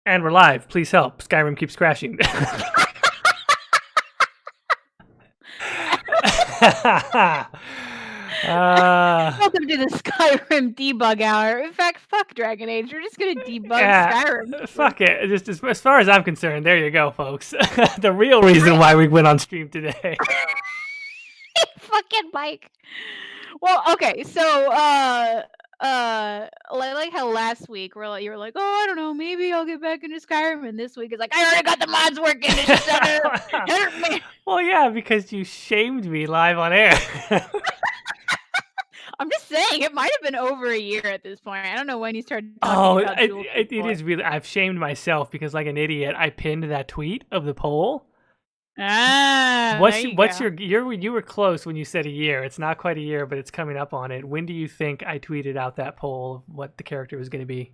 And we're live. Please help. Skyrim keeps crashing. Welcome to the Skyrim debug hour. In fact, fuck Dragon Age. We're just gonna debug Skyrim. Fuck it. Just as far as I'm concerned, there you go, folks. The real reason why we went on stream today. Fucking Mike. Well, okay, so like how last week you were like, oh, I don't know, maybe I'll get back into Skyrim, and this week it's like, I already got the mods working. It just hurt me. Well, yeah, because you shamed me live on air. I'm just saying, it might have been over a year at this point. I don't know when you started talking about it is really. I've shamed myself because, like an idiot, I pinned that tweet of the poll. You were close when you said a year. It's not quite a year, but it's coming up on it. When do you think I tweeted out that poll of what the character was going to be?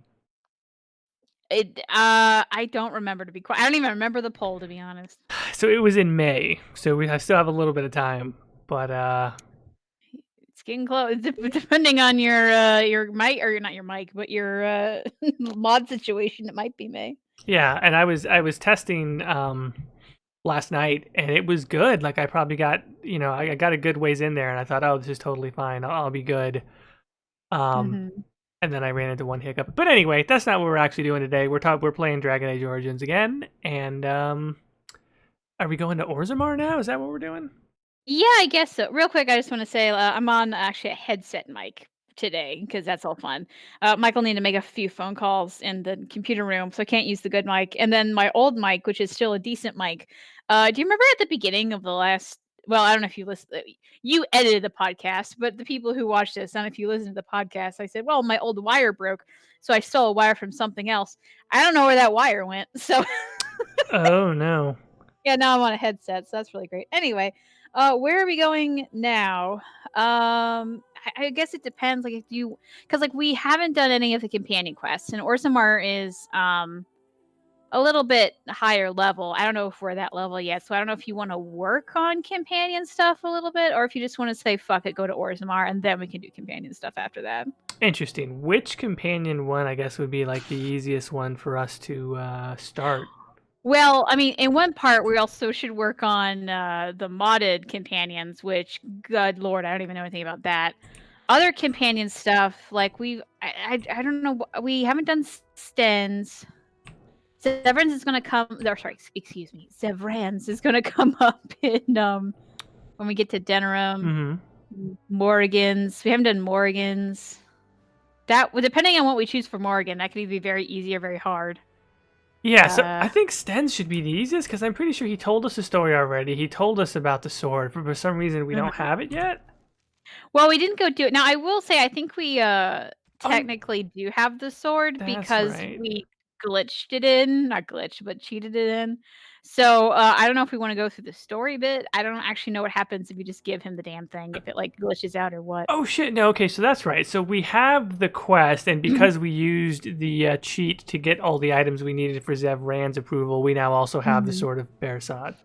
I don't remember, to be quite. I don't even remember the poll, to be honest. So it was in May. So I still have a little bit of time, but it's getting close. Depending on your mic, or not your mic, but your mod situation, it might be May. Yeah, and I was testing last night, and it was good. Like I probably got, I got a good ways in there, and I thought, oh, this is totally fine. I'll be good. And then I ran into one hiccup. But anyway, that's not what we're actually doing today. We're playing Dragon Age Origins again, and are we going to Orzammar now? Is that what we're doing? Yeah, I guess so. Real quick, I just want to say I'm on actually a headset mic today because that's all fun. Michael needed to make a few phone calls in the computer room, so I can't use the good mic. And then my old mic, which is still a decent mic. Do you remember at the beginning of the last? Well, I don't know if you listened. You edited the podcast, but the people who watched this, I don't know if you listened to the podcast. I said, well, my old wire broke, so I stole a wire from something else. I don't know where that wire went. So. Oh no. Yeah, now I'm on a headset, so that's really great. Anyway, where are we going now? I guess it depends. Like because like we haven't done any of the companion quests, and Orzammar is a little bit higher level. I don't know if we're that level yet, so I don't know if you want to work on companion stuff a little bit, or if you just want to say fuck it, go to Orzammar, and then we can do companion stuff after that. Interesting. Which companion one, I guess, would be like the easiest one for us to start? Well, I mean, in one part, we also should work on the modded companions, which, good lord, I don't even know anything about that. Other companion stuff, like I don't know, we haven't done Stens. Severance is going to come, excuse me, Severance is going to come up in, when we get to Denerim. Morrigan's, we haven't done Morrigan's. That, depending on what we choose for Morrigan, that could either be very easy or very hard. Yeah, so I think Stens should be the easiest, because I'm pretty sure he told us the story already. He told us about the sword. For some reason, we don't have it yet. Well, we didn't go do it. Now, I will say, I think we technically do have the sword because we glitched it in. Not glitched, but cheated it in. So, I don't know if we want to go through the story bit. I don't actually know what happens if you just give him the damn thing, if it, like, glitches out or what. Oh, shit. No, okay, so that's right. So we have the quest, and because we used the cheat to get all the items we needed for Zevran's approval, we now also have the Sword of Bersad.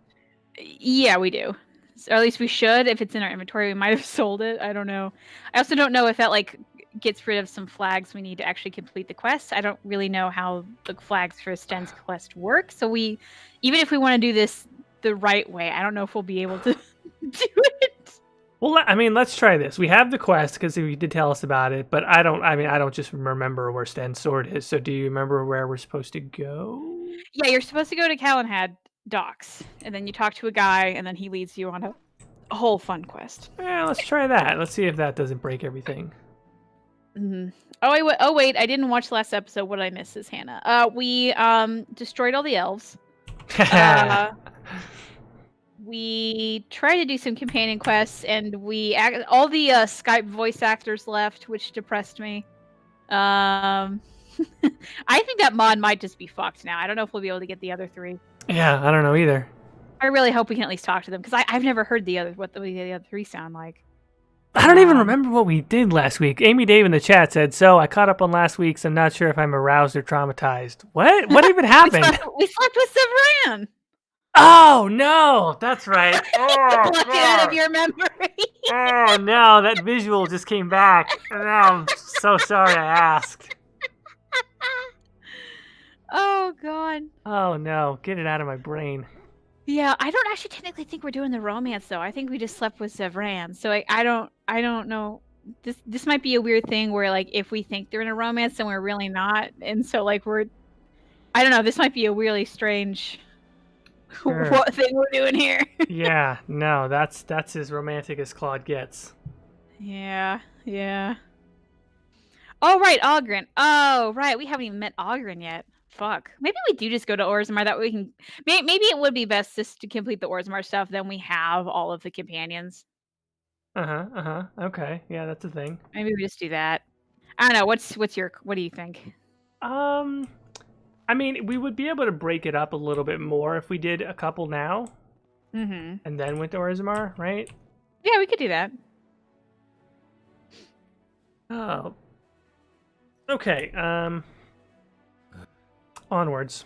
Yeah, we do. Or at least we should. If it's in our inventory, we might have sold it. I don't know. I also don't know if that, like, gets rid of some flags we need to actually complete the quest. I don't really know how the flags for Sten's quest work. So even if we want to do this the right way, I don't know if we'll be able to do it. Well, I mean, let's try this. We have the quest because you did tell us about it, but I don't just remember where Sten's sword is. So do you remember where we're supposed to go? Yeah, you're supposed to go to Calenhad docks, and then you talk to a guy, and then he leads you on a whole fun quest. Yeah, let's try that. Let's see if that doesn't break everything. Oh wait, I didn't watch the last episode. What did I miss, is Hannah? We destroyed all the elves. We tried to do some companion quests, and all the Skype voice actors left, which depressed me. I think that mod might just be fucked now. I don't know if we'll be able to get the other three. Yeah, I don't know either. I really hope we can at least talk to them, because I've never heard what the other three sound like. I don't even remember what we did last week. Amy Dave in the chat said, so I caught up on last week's. I'm not sure if I'm aroused or traumatized. What? What even happened? we slept with Sevran. Oh, no. That's right. Oh, block it out of your memory. Oh, no. That visual just came back. Oh, I'm so sorry I asked. Oh, God. on. Oh no, get it out of my brain. Yeah, I don't actually technically think we're doing the romance though. I think we just slept with Zevran. So I don't know. This might be a weird thing where like if we think they're in a romance then we're really not. And so like I don't know, this might be a really strange Sure. what thing we're doing here. Yeah, no, that's as romantic as Claude gets. Yeah, yeah. Oh right, Ogren. Oh right, we haven't even met Ogren yet. Fuck. Maybe we do just go to Orzammar. That way we can. Maybe it would be best just to complete the Orzammar stuff. Then we have all of the companions. Okay, yeah, that's a thing. Maybe we just do that. I don't know. What do you think? Um, I mean, we would be able to break it up a little bit more if we did a couple now Mm-hmm. and then went to Orzammar, right? Yeah, we could do that. Oh. Okay, onwards.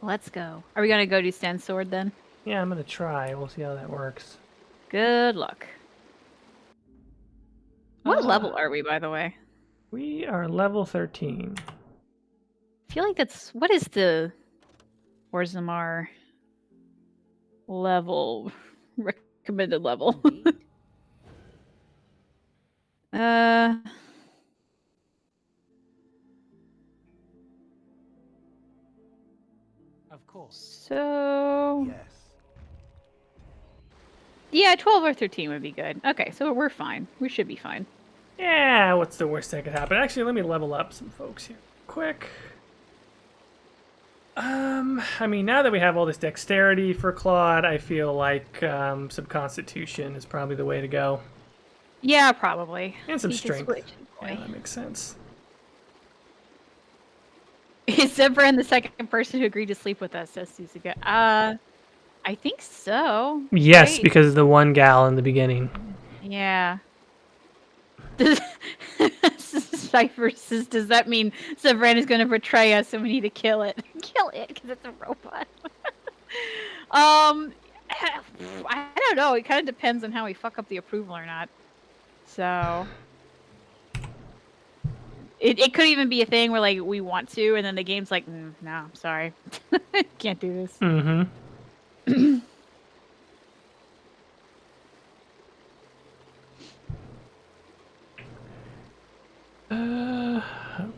Let's go. Are we gonna go do Sten's sword then? Yeah, I'm gonna try. We'll see how that works. Good luck. What level are we, by the way? We are level 13. I feel like what is the Orzammar level recommended level? Of course. So Yes. yeah, 12 or 13 would be good. Okay, so we're fine. We should be fine. Yeah, what's the worst that could happen? Actually, let me level up some folks here quick. I mean, now that we have all this dexterity for Claude, I feel like some constitution is probably the way to go. Yeah, probably. And some He's a strength. switch Yeah, boy. that makes sense. Is Zebran the second person who agreed to sleep with us? Says Suzuka. I think so. Yes, Right? because of the one gal in the beginning. Yeah. Cypher says, does that mean Zebran is going to betray us and we need to kill it? Kill it because it's a robot. I don't know. It kind of depends on how we fuck up the approval or not. So it could even be a thing where like we want to, and then the game's like, no, I'm sorry, can't do this. Mm-hmm.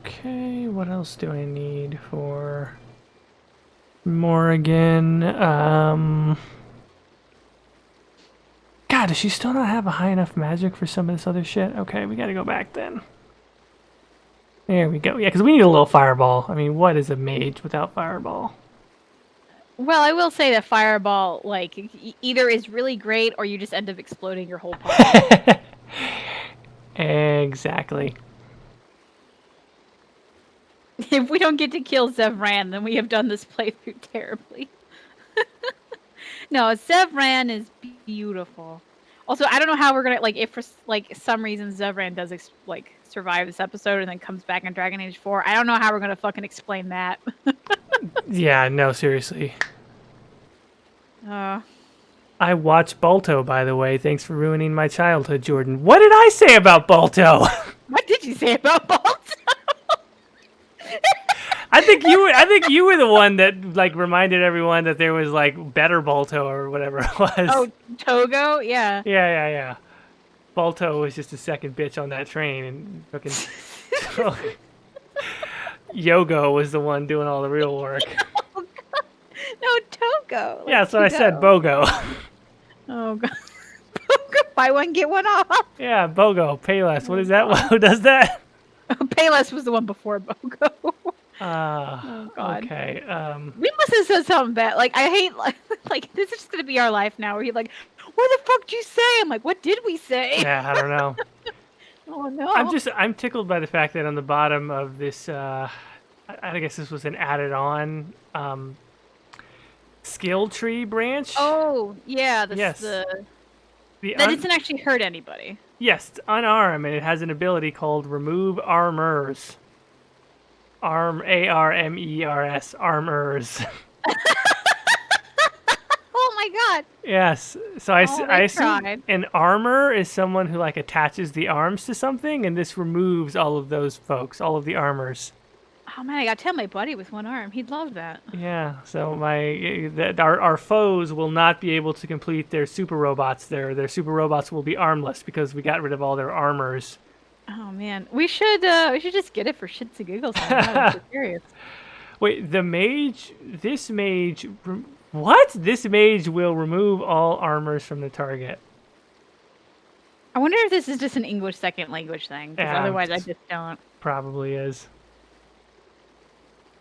Okay, what else do I need for Morrigan? God, does she still not have a high enough magic for some of this other shit? Okay, we gotta go back then. There we go. Yeah, because we need a little fireball. I mean, what is a mage without fireball? Well, I will say that fireball, like, either is really great or you just end up exploding your whole party. Exactly. If we don't get to kill Zevran, then we have done this playthrough terribly. No, Zevran is beautiful. Also, I don't know how we're gonna like if for like some reason Zevran does like survive this episode and then comes back in Dragon Age 4. I don't know how we're gonna fucking explain that. Yeah, no, seriously. Uh, I watched Balto, by the way. Thanks for ruining my childhood, Jordan. What did I say about Balto? what did you say about Balto? I think you were the one that like reminded everyone that there was like better Balto or whatever it was. Oh, Togo? Yeah. Yeah. Balto was just a second bitch on that train, and fucking Yogo was the one doing all the real work. Oh, God. No, Togo. Yeah, that's what I said, Bogo. Oh god. Bogo, buy one get one off. Yeah, Bogo, Payless. What is that? Who does that? Payless was the one before Bogo. Oh god. Okay. We must have said something bad. Like I hate like this is just gonna be our life now. Where you're like, what the fuck did you say? I'm like, what did we say? Yeah, I don't know. Oh no. I'm tickled by the fact that on the bottom of this, I guess this was an added on skill tree branch. Oh yeah. Yes. That doesn't actually hurt anybody. Yes, it's unarmed, and it has an ability called Remove Armors. ARMERS, armors. Oh my god. Yes. So I assume tried. an armor is someone who like attaches the arms to something, and this removes all of those folks, all of the armors. Oh man, I gotta tell my buddy with one arm. He'd love that. Yeah, so our foes will not be able to complete their super robots. Their super robots will be armless because we got rid of all their armors. Oh man, we should just get it for shits and giggles. I'm so curious. Wait, this mage, what? This mage will remove all armors from the target. I wonder if this is just an English second language thing, because otherwise I just don't. Probably is.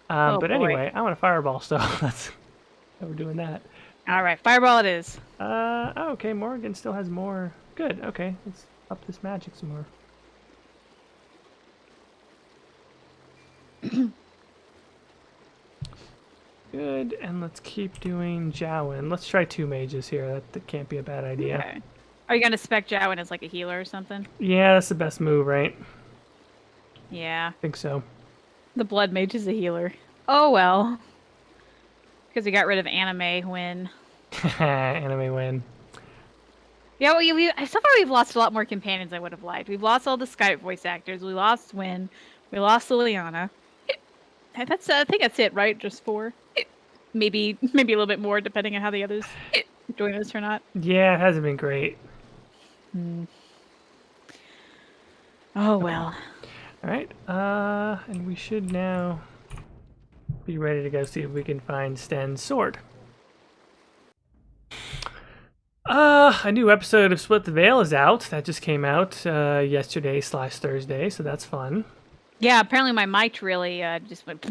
Oh, but boy. anyway, I want a fireball, so we're doing that. All right, fireball it is. Okay, Morgan still has more. Good, okay, let's up this magic some more. Good, and let's keep doing Jowen. Let's try 2 mages here. That can't be a bad idea. Okay. Are you gonna spec Jowen as like a healer or something? Yeah, that's the best move, right? Yeah. I think so. The blood mage is a healer. Oh well. Because we got rid of anime win. Anime win. Yeah, so far we've lost a lot more companions than I would have liked. We've lost all the Skype voice actors. We lost Win. We lost Liliana. I think that's it, right? Just 4. Maybe a little bit more, depending on how the others join us or not. Yeah, it hasn't been great. Oh well. All right, and we should now be ready to go see if we can find Sten's sword. A new episode of Split the Veil is out. That just came out yesterday/Thursday, so that's fun. Yeah, apparently my mic really just went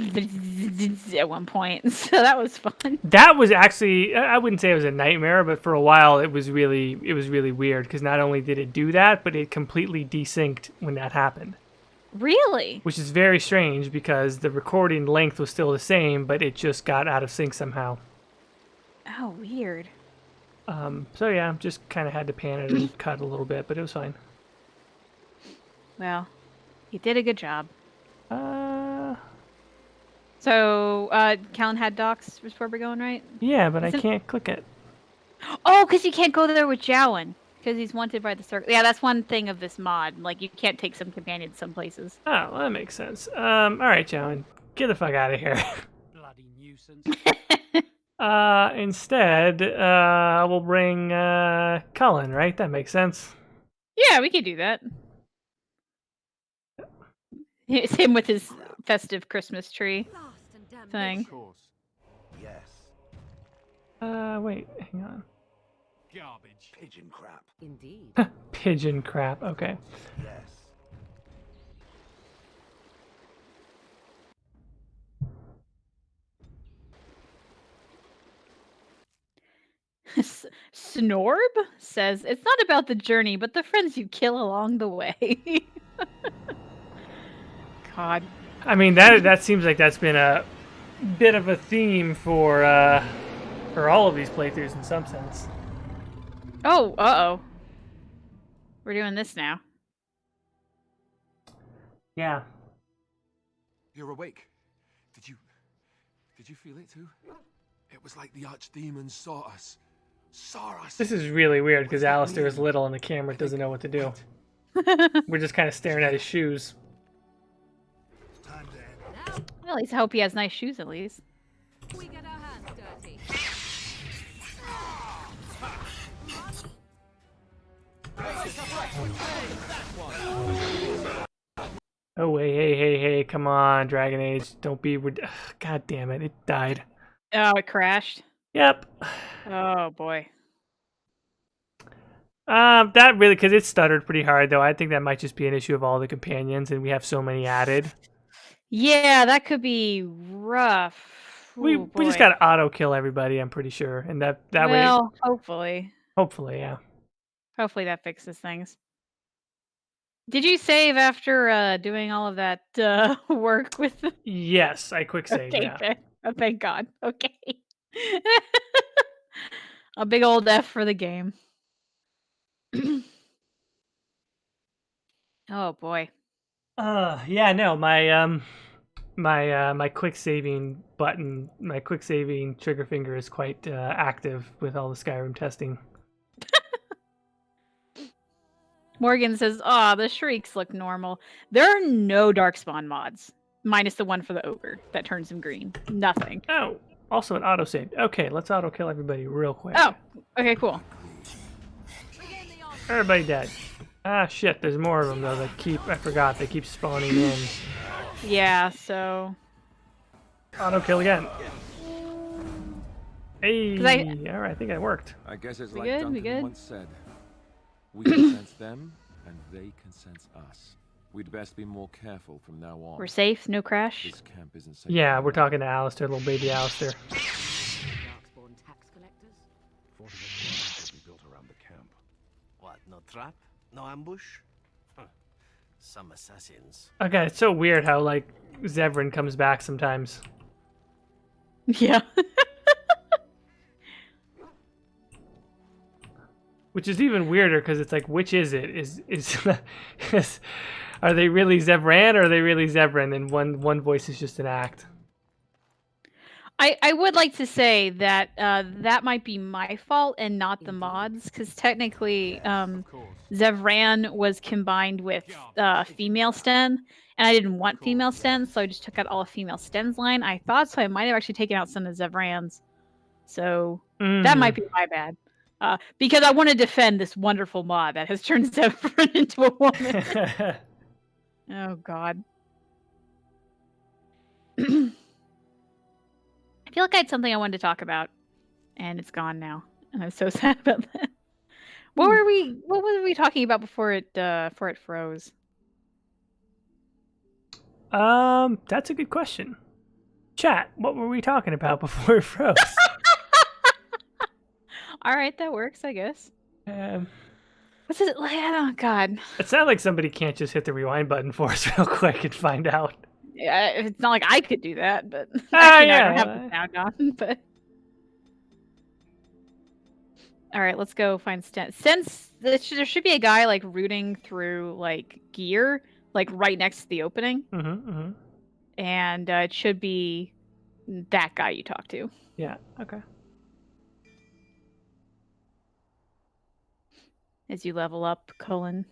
at one point, so that was fun. That was actually, I wouldn't say it was a nightmare, but for a while it was really weird because not only did it do that, but it completely desynced when that happened. Really? Which is very strange because the recording length was still the same, but it just got out of sync somehow. Oh, weird. So yeah, just kind of had to pan it and cut a little bit, but it was fine. Well, you did a good job. Uh, So, Callan had docs before we're going, right? yeah, but I can't click it. Oh, because you can't go there with Jowen. Because he's wanted by the circle. Yeah, that's one thing of this mod. Like, you can't take some companions some places. Oh, well, that makes sense. Alright, Joan, get the fuck out of here. Bloody nuisance. Instead, we'll bring, Cullen, right? That makes sense. Yeah, we could do that. It's him with his festive Christmas tree thing. Of course. Yes. Wait, hang on. Garbage. Pigeon crap. Indeed. Pigeon crap, okay. Yes. Snorb says, it's not about the journey, but the friends you kill along the way. God. I mean, that seems like that's been a bit of a theme for all of these playthroughs in some sense. Oh, uh-oh. We're doing this now. Yeah. You're awake. Did you feel it too? It was like the archdemons saw us. This is really weird because Alistair is little and the camera doesn't know what to do. We're just kind of staring at his shoes. Well, at least I hope he has nice shoes, at least. We get our hands dirty. Oh, hey, come on, Dragon Age. Don't be... God damn it, it died. Oh, it crashed? Yep. Oh, boy. That really... Because it stuttered pretty hard, though. I think that might just be an issue of all the companions, and we have so many added. Yeah, that could be rough. We just got to auto-kill everybody, I'm pretty sure. And that way... Well, hopefully. Hopefully, yeah. Hopefully that fixes things. Did you save after doing all of that work with? Yes, I quick saved. Okay, yeah. oh, thank God. Okay. A big old F for the game. Oh boy. Yeah, no, my quick saving button, my quick saving trigger finger is quite active with all the Skyrim testing. Morgan says, "Ah, the shrieks look normal. There are no Darkspawn mods. minus the one for the ogre that turns him green. Nothing. Oh, also an autosave. Okay, let's auto kill everybody real quick. Oh, okay, cool. Everybody dead. Ah, shit, there's more of them, though, that I forgot, they keep spawning in. Yeah, so... Auto kill again. Hey, 'Cause alright, I think that worked. I guess it's We like good? We Duncan good? once said. We can sense them, and they can sense us. We'd best be more careful from now on. We're safe, no crash. This camp isn't safe. Yeah, we're talking to Alistair, little baby Alistair. Darkspawn tax collectors. Fort of the will be built around the camp. What, no trap? No ambush? Huh. Some assassins. Okay, it's so weird how, like, Zevran comes back sometimes. Yeah. Which is even weirder, because it's like, which is it? Are they really Zevran, or are they really Zevran, and one voice is just an act? I would like to say that that might be my fault and not the mods, because technically Zevran was combined with female Sten, and I didn't want female Sten, so I just took out all of female Sten's line. I thought so. I might have actually taken out some of Zevran's. So that might be my bad. Because I want to defend this wonderful mod that has turned Zevran into a woman. Oh, God. I feel like I had something I wanted to talk about, and it's gone now, and I'm so sad about that. What were we talking about before it froze? That's a good question. Chat, what were we talking about before it froze? All right, that works, I guess. What's it like? Oh, God. It sounds like somebody can't just hit the rewind button for us real quick and find out. Yeah, it's not like I could do that, but Ah, actually, no, I yeah. don't have the sound on. But all right, let's go find Sten. Since there should be a guy like rooting through like gear, like right next to the opening, and it should be that guy you talk to. Yeah. Okay. As you level up, Cullen.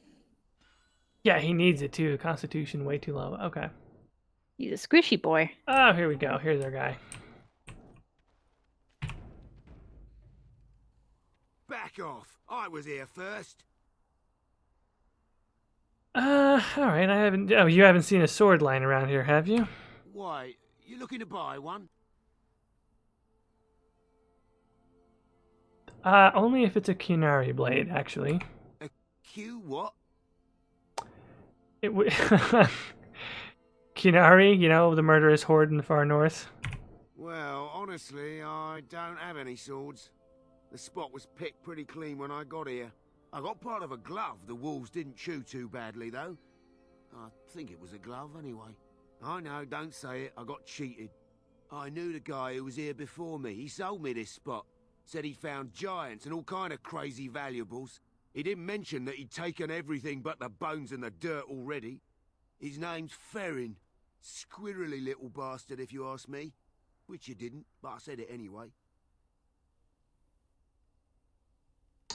Yeah, he needs it too. Constitution way too low. Okay. He's a squishy boy. Oh, here we go. Here's our guy. Back off! I was here first. All right. I haven't. Oh, you haven't seen a sword lying around here, have you? Why, you looking to buy one? Only if it's a Kunari blade, actually. A Q what? It would. Kunari, you know, the murderous horde in the far north. Well, honestly, I don't have any swords. The spot was picked pretty clean when I got here. I got part of a glove the wolves didn't chew too badly, though. I think it was a glove, anyway. I know, don't say it, I got cheated. I knew the guy who was here before me. He sold me this spot. Said he found giants and all kind of crazy valuables. He didn't mention that he'd taken everything but the bones and the dirt already. His name's Ferrin. Squirrely little bastard, if you ask me. Which you didn't, but I said it anyway.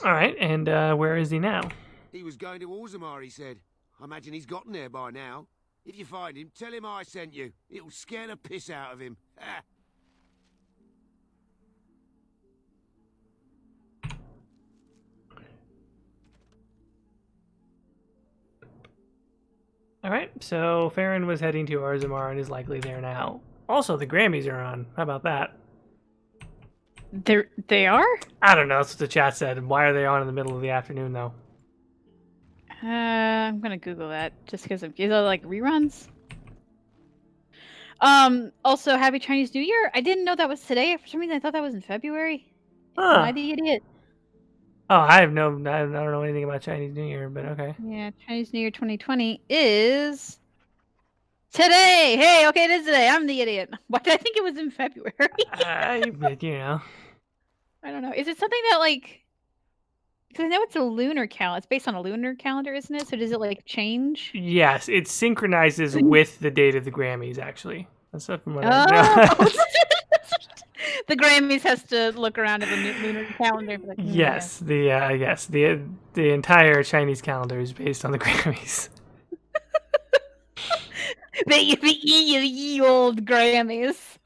All right, and where is he now? He was going to Orzammar, he said. I imagine he's gotten there by now. If you find him, tell him I sent you. It'll scare the piss out of him. Ha! All right, so Farron was heading to Orzammar and is likely there now. Also, the Grammys are on. How about that? They are? I don't know. That's what the chat said. Why are they on in the middle of the afternoon, though? I'm gonna Google that just because is it like reruns? Also, Happy Chinese New Year. I didn't know that was today. For some reason, I thought that was in February. Huh. Am I the idiot? Oh, I don't know anything about Chinese New Year, but okay. Yeah, Chinese New Year 2020 is today. Hey, okay, it is today. I'm the idiot. Why did I think it was in February? You know. I don't know. Is it something that like? Because I know it's a lunar calendar. It's based on a lunar calendar, isn't it? So does it like change? Yes, it synchronizes with the date of the Grammys. Actually, that's from what I know. The Grammys has to look around at the lunar calendar. Like, yes, the entire Chinese calendar is based on the Grammys. the old Grammys.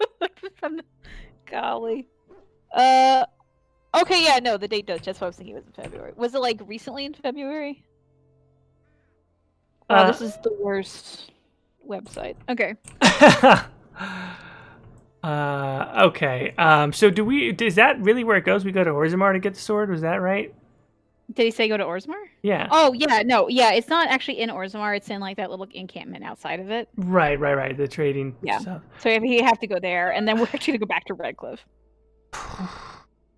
Golly. Okay, yeah, no, the date does. That's what I was thinking. It was in February. Was it like recently in February? Wow, this is the worst website. Okay. Okay. So is that really where it goes? We go to Orzammar to get the sword? Was that right? Did he say go to Orzammar? Yeah. Oh, yeah, no, yeah, it's not actually in Orzammar. It's in like that little encampment outside of it. Right. The trading stuff. So you have to go there, and then we're actually to go back to Redcliffe.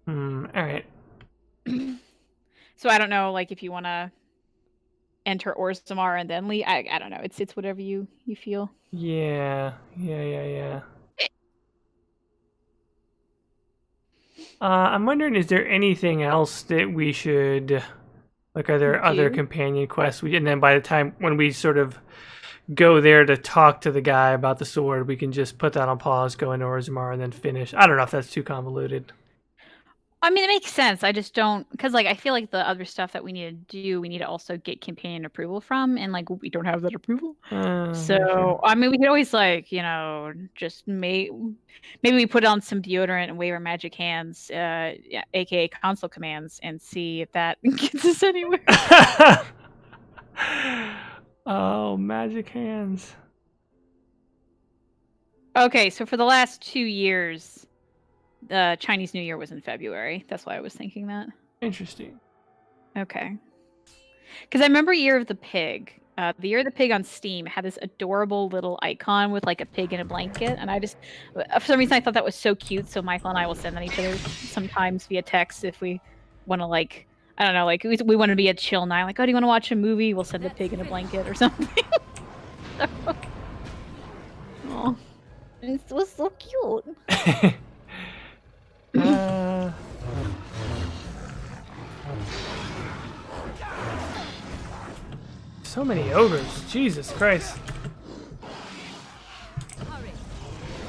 All right. So I don't know, like if you want to enter Orzammar and then leave. I don't know. It's whatever you feel. Yeah. I'm wondering, is there anything else that we should, like, are there other companion quests? And then by the time when we sort of go there to talk to the guy about the sword, we can just put that on pause, go into Orzammar, and then finish. I don't know if that's too convoluted. I mean, it makes sense. I just don't, because like I feel like the other stuff that we need to do, we need to also get companion approval from, and like we don't have that approval. So I mean, we could always like just maybe we put on some deodorant and wave our magic hands, aka console commands, and see if that gets us anywhere. Oh, magic hands. Okay, so for the last 2 years, the Chinese New Year was in February. That's why I was thinking that. Interesting. Okay. Because I remember Year of the Pig. The Year of the Pig on Steam had this adorable little icon with like a pig in a blanket, and I just, for some reason, I thought that was so cute. So Michael and I will send that each other sometimes via text if we want to, like, I don't know, like we want to be a chill night. Like, oh, do you want to watch a movie? We'll send a pig in a blanket or something. Oh, it was so cute. So many ogres. Jesus Christ.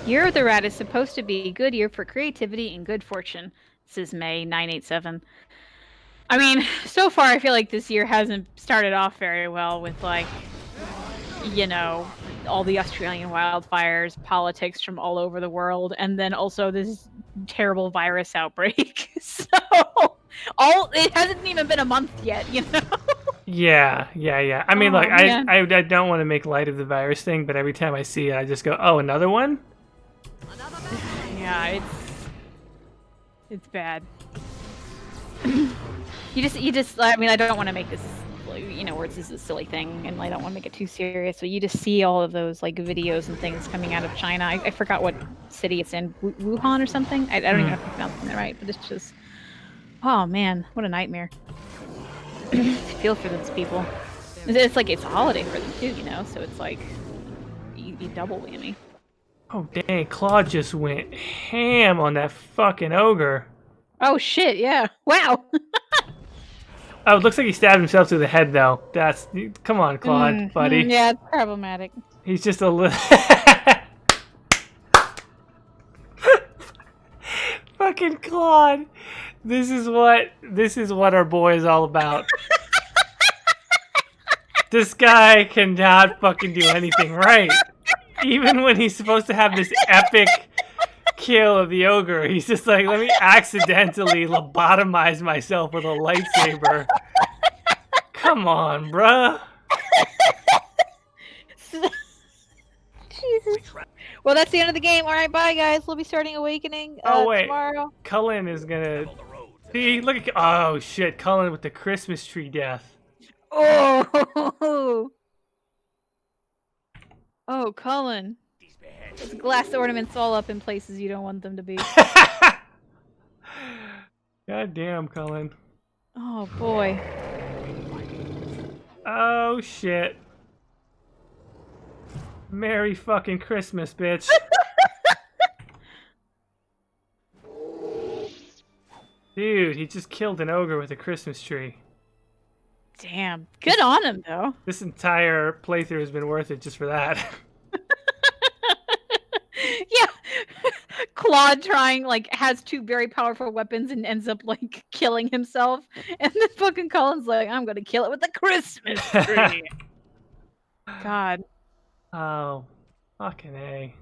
Year of the Rat is supposed to be a good year for creativity and good fortune. This is May 987. I mean, so far I feel like this year hasn't started off very well with, like, all the Australian wildfires, politics from all over the world, and then also this terrible virus outbreak. So it hasn't even been a month yet, Yeah. I mean, I don't want to make light of the virus thing, but every time I see it, I just go, "Oh, another one?" Yeah, it's bad. You just. I mean, I don't want to make this, where it's just a silly thing, and I don't want to make it too serious. But you just see all of those like videos and things coming out of China. I forgot what city it's in, Wuhan or something. I don't even know if I'm pronouncing it right, but it's just, oh man, what a nightmare. I feel for those people. It's like it's a holiday for them too, so it's like you double whammy. Oh dang, Claude just went ham on that fucking ogre. Oh shit, yeah. Wow. Oh, it looks like he stabbed himself through the head though. Come on, Claude, buddy. Yeah, it's problematic. He's just a little fucking Claude. This is what our boy is all about. This guy cannot fucking do anything right. Even when he's supposed to have this epic kill of the ogre, he's just like, let me accidentally lobotomize myself with a lightsaber. Come on, bruh. Jesus. Well, that's the end of the game. All right, bye, guys. We'll be starting Awakening tomorrow. Cullen is gonna... See, look at... Oh, shit. Cullen with the Christmas tree death. Oh! Oh, Cullen. Those glass ornaments all up in places you don't want them to be. God damn, Cullen. Oh, boy. Oh, shit. Merry fucking Christmas, bitch. Dude, he just killed an ogre with a Christmas tree. Damn. Good on him, though. This entire playthrough has been worth it just for that. Yeah. Claude has two very powerful weapons and ends up, killing himself. And then fucking Colin's like, I'm gonna kill it with a Christmas tree. God. Oh, fucking A.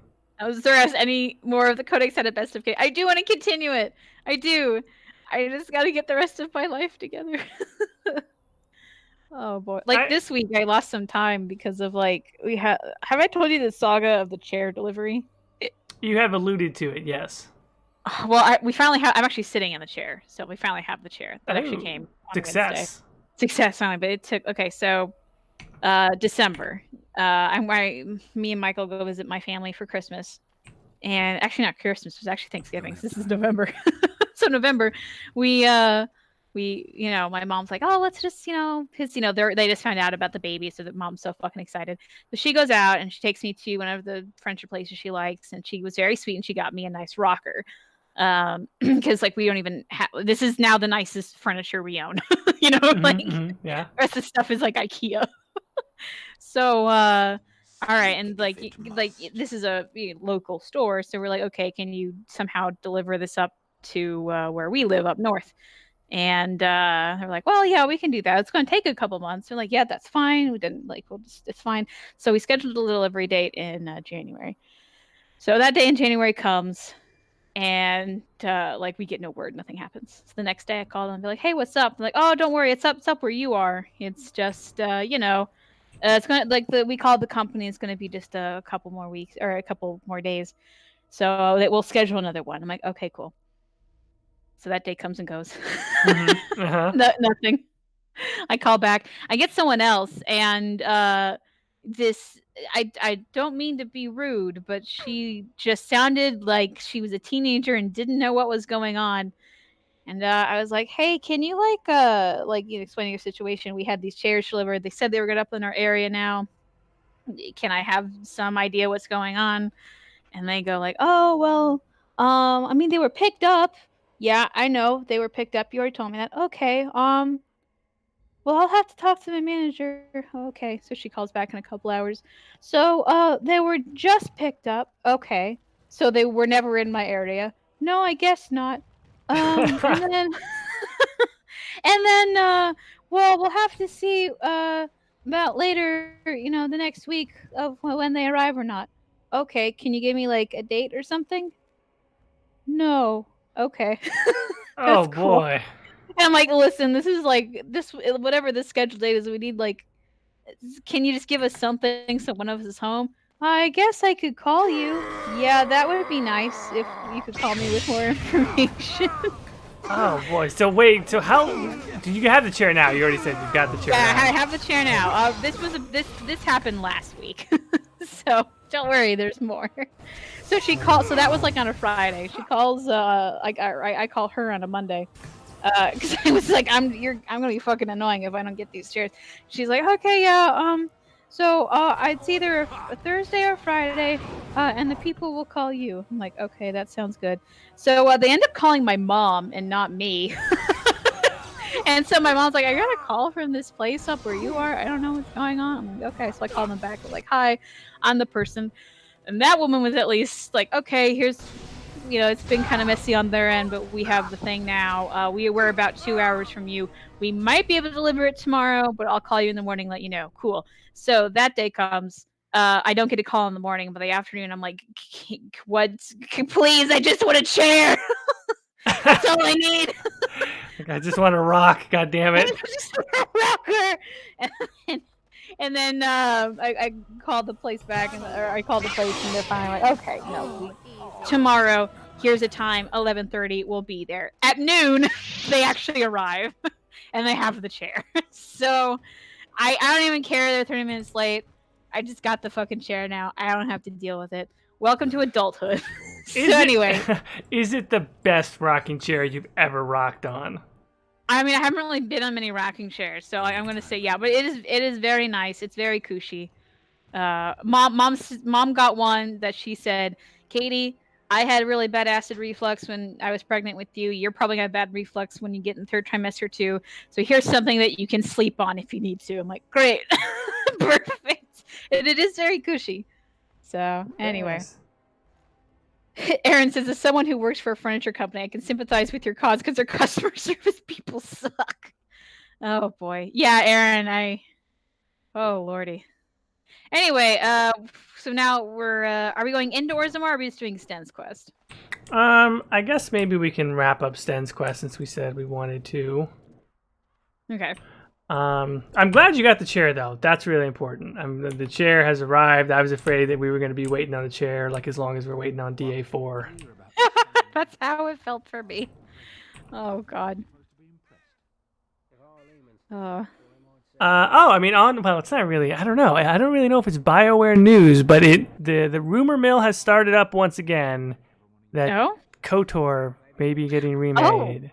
Is there any more of the Codex had a best of case? I do want to continue it. I do. I just got to get the rest of my life together. Oh boy! Like this week, I lost some time because of like we have. Have I told you the saga of the chair delivery? You have alluded to it, yes. Well, we finally have. I'm actually sitting in the chair, so we finally have the chair that actually came on Success. Wednesday. Success, finally, but it took. Okay, so December. Me and Michael go visit my family for Christmas, and actually not Christmas. It was actually Thanksgiving. So this is November. So November, we my mom's like, oh, let's just because they just found out about the baby, so that mom's so fucking excited. So she goes out and she takes me to one of the furniture places she likes, and she was very sweet, and she got me a nice rocker. Because like we don't even have. This is now the nicest furniture we own. Yeah. Yeah. The rest of the stuff is like IKEA. So all right, and like this is a local store, so we're like, okay, can you somehow deliver this up to where we live up north? And they're like, well, yeah, we can do that. It's going to take a couple months. We're like, yeah, that's fine. We didn't it's fine. So we scheduled a delivery date in January. So that day in January comes, and we get no word, nothing happens. So the next day I call them and be like, hey, what's up? They're like, oh, don't worry, it's up where you are. It's just it's gonna we called the company. It's gonna be just a couple more weeks or a couple more days, so that we'll schedule another one. I'm like, okay, cool. So that day comes and goes. Mm-hmm. Uh-huh. Nothing. I call back. I get someone else, and I don't mean to be rude, but she just sounded like she was a teenager and didn't know what was going on. And I was like, hey, can you explaining your situation? We had these chairs delivered. They said they were going to up in our area now. Can I have some idea what's going on? And they go like, oh, well, I mean, they were picked up. Yeah, I know they were picked up. You already told me that. Okay. Well, I'll have to talk to my manager. Okay. So she calls back in a couple hours. So, they were just picked up. Okay. So they were never in my area. No, I guess not. And then, well, we'll have to see, about later, the next week of when they arrive or not. Okay. Can you give me like a date or something? No. Okay. Oh That's cool. boy. And I'm like, listen, this is like this whatever the scheduled date is. We need like, can you just give us something so one of us is home? I guess I could call you. Yeah, that would be nice if you could call me with more information. Oh boy. So wait. So how do you have the chair now? You already said you've got the chair. Yeah, now. I have the chair now. This happened last week, so don't worry. There's more. So she called. So that was like on a Friday. She calls. I call her on a Monday. Because I was like, I'm gonna be fucking annoying if I don't get these chairs. She's like, okay, yeah. So it's either a Thursday or Friday, and the people will call you. I'm like, okay, that sounds good. So they end up calling my mom and not me. And so my mom's like, I got a call from this place up where you are. I don't know what's going on. I'm like, okay. So I call them back. I'm like, hi, I'm the person. And that woman was at least like, okay, here's, it's been kind of messy on their end, but we have the thing now. We're about 2 hours from you. We might be able to deliver it tomorrow, but I'll call you in the morning, let you know. Cool. So that day comes. I don't get a call in the morning, but the afternoon, I'm like, what? Please, I just want a chair. That's all I need. I just want to rock. God damn it. Just a rocker. And then I called the place back, or I called the place, and they're finally like, okay, no, tomorrow, here's a time, 11:30, we'll be there. At noon, they actually arrive, and they have the chair. So I don't even care they're 30 minutes late. I just got the fucking chair now. I don't have to deal with it. Welcome to adulthood. Anyway. Is it the best rocking chair you've ever rocked on? I mean, I haven't really been on many rocking chairs, so I'm gonna say yeah, but it is very nice. It's very cushy. Mom got one that she said, Caitie, I had really bad acid reflux when I was pregnant with you. You're probably got bad reflux when you get in third trimester too. So here's something that you can sleep on if you need to. I'm like, great, perfect. And it is very cushy. So anyway. Nice. Aaron says, as someone who works for a furniture company, I can sympathize with your cause because their customer service people suck. Oh boy. Yeah, Aaron, oh lordy. Anyway, so now we're are we going indoors tomorrow, or are we just doing Sten's quest? I guess maybe we can wrap up Sten's quest since we said we wanted to. Okay. I'm glad you got the chair though. That's really important. The chair has arrived. I was afraid that we were going to be waiting on the chair like as long as we're waiting on DA4. That's how it felt for me. Oh God. Oh, I mean, well, it's not really. I don't know. I don't really know if it's BioWare news, but the rumor mill has started up once again that KOTOR may be getting remade.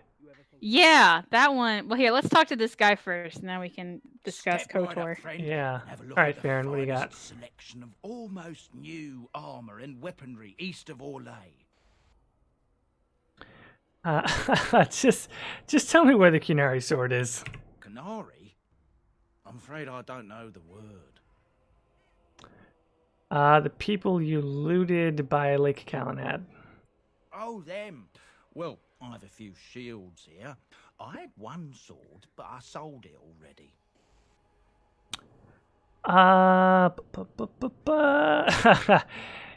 Yeah, that one. Well, here, let's talk to this guy first, and then we can discuss KOTOR. Yeah. All right, Farron, what do you got? Selection of almost new armor and weaponry east of Orlais. Just tell me where the Qunari sword is. Qunari? I'm afraid I don't know the word. The people you looted by Lake Calenad. Oh, them. Well, I have a few shields here. I had one sword, but I sold it already.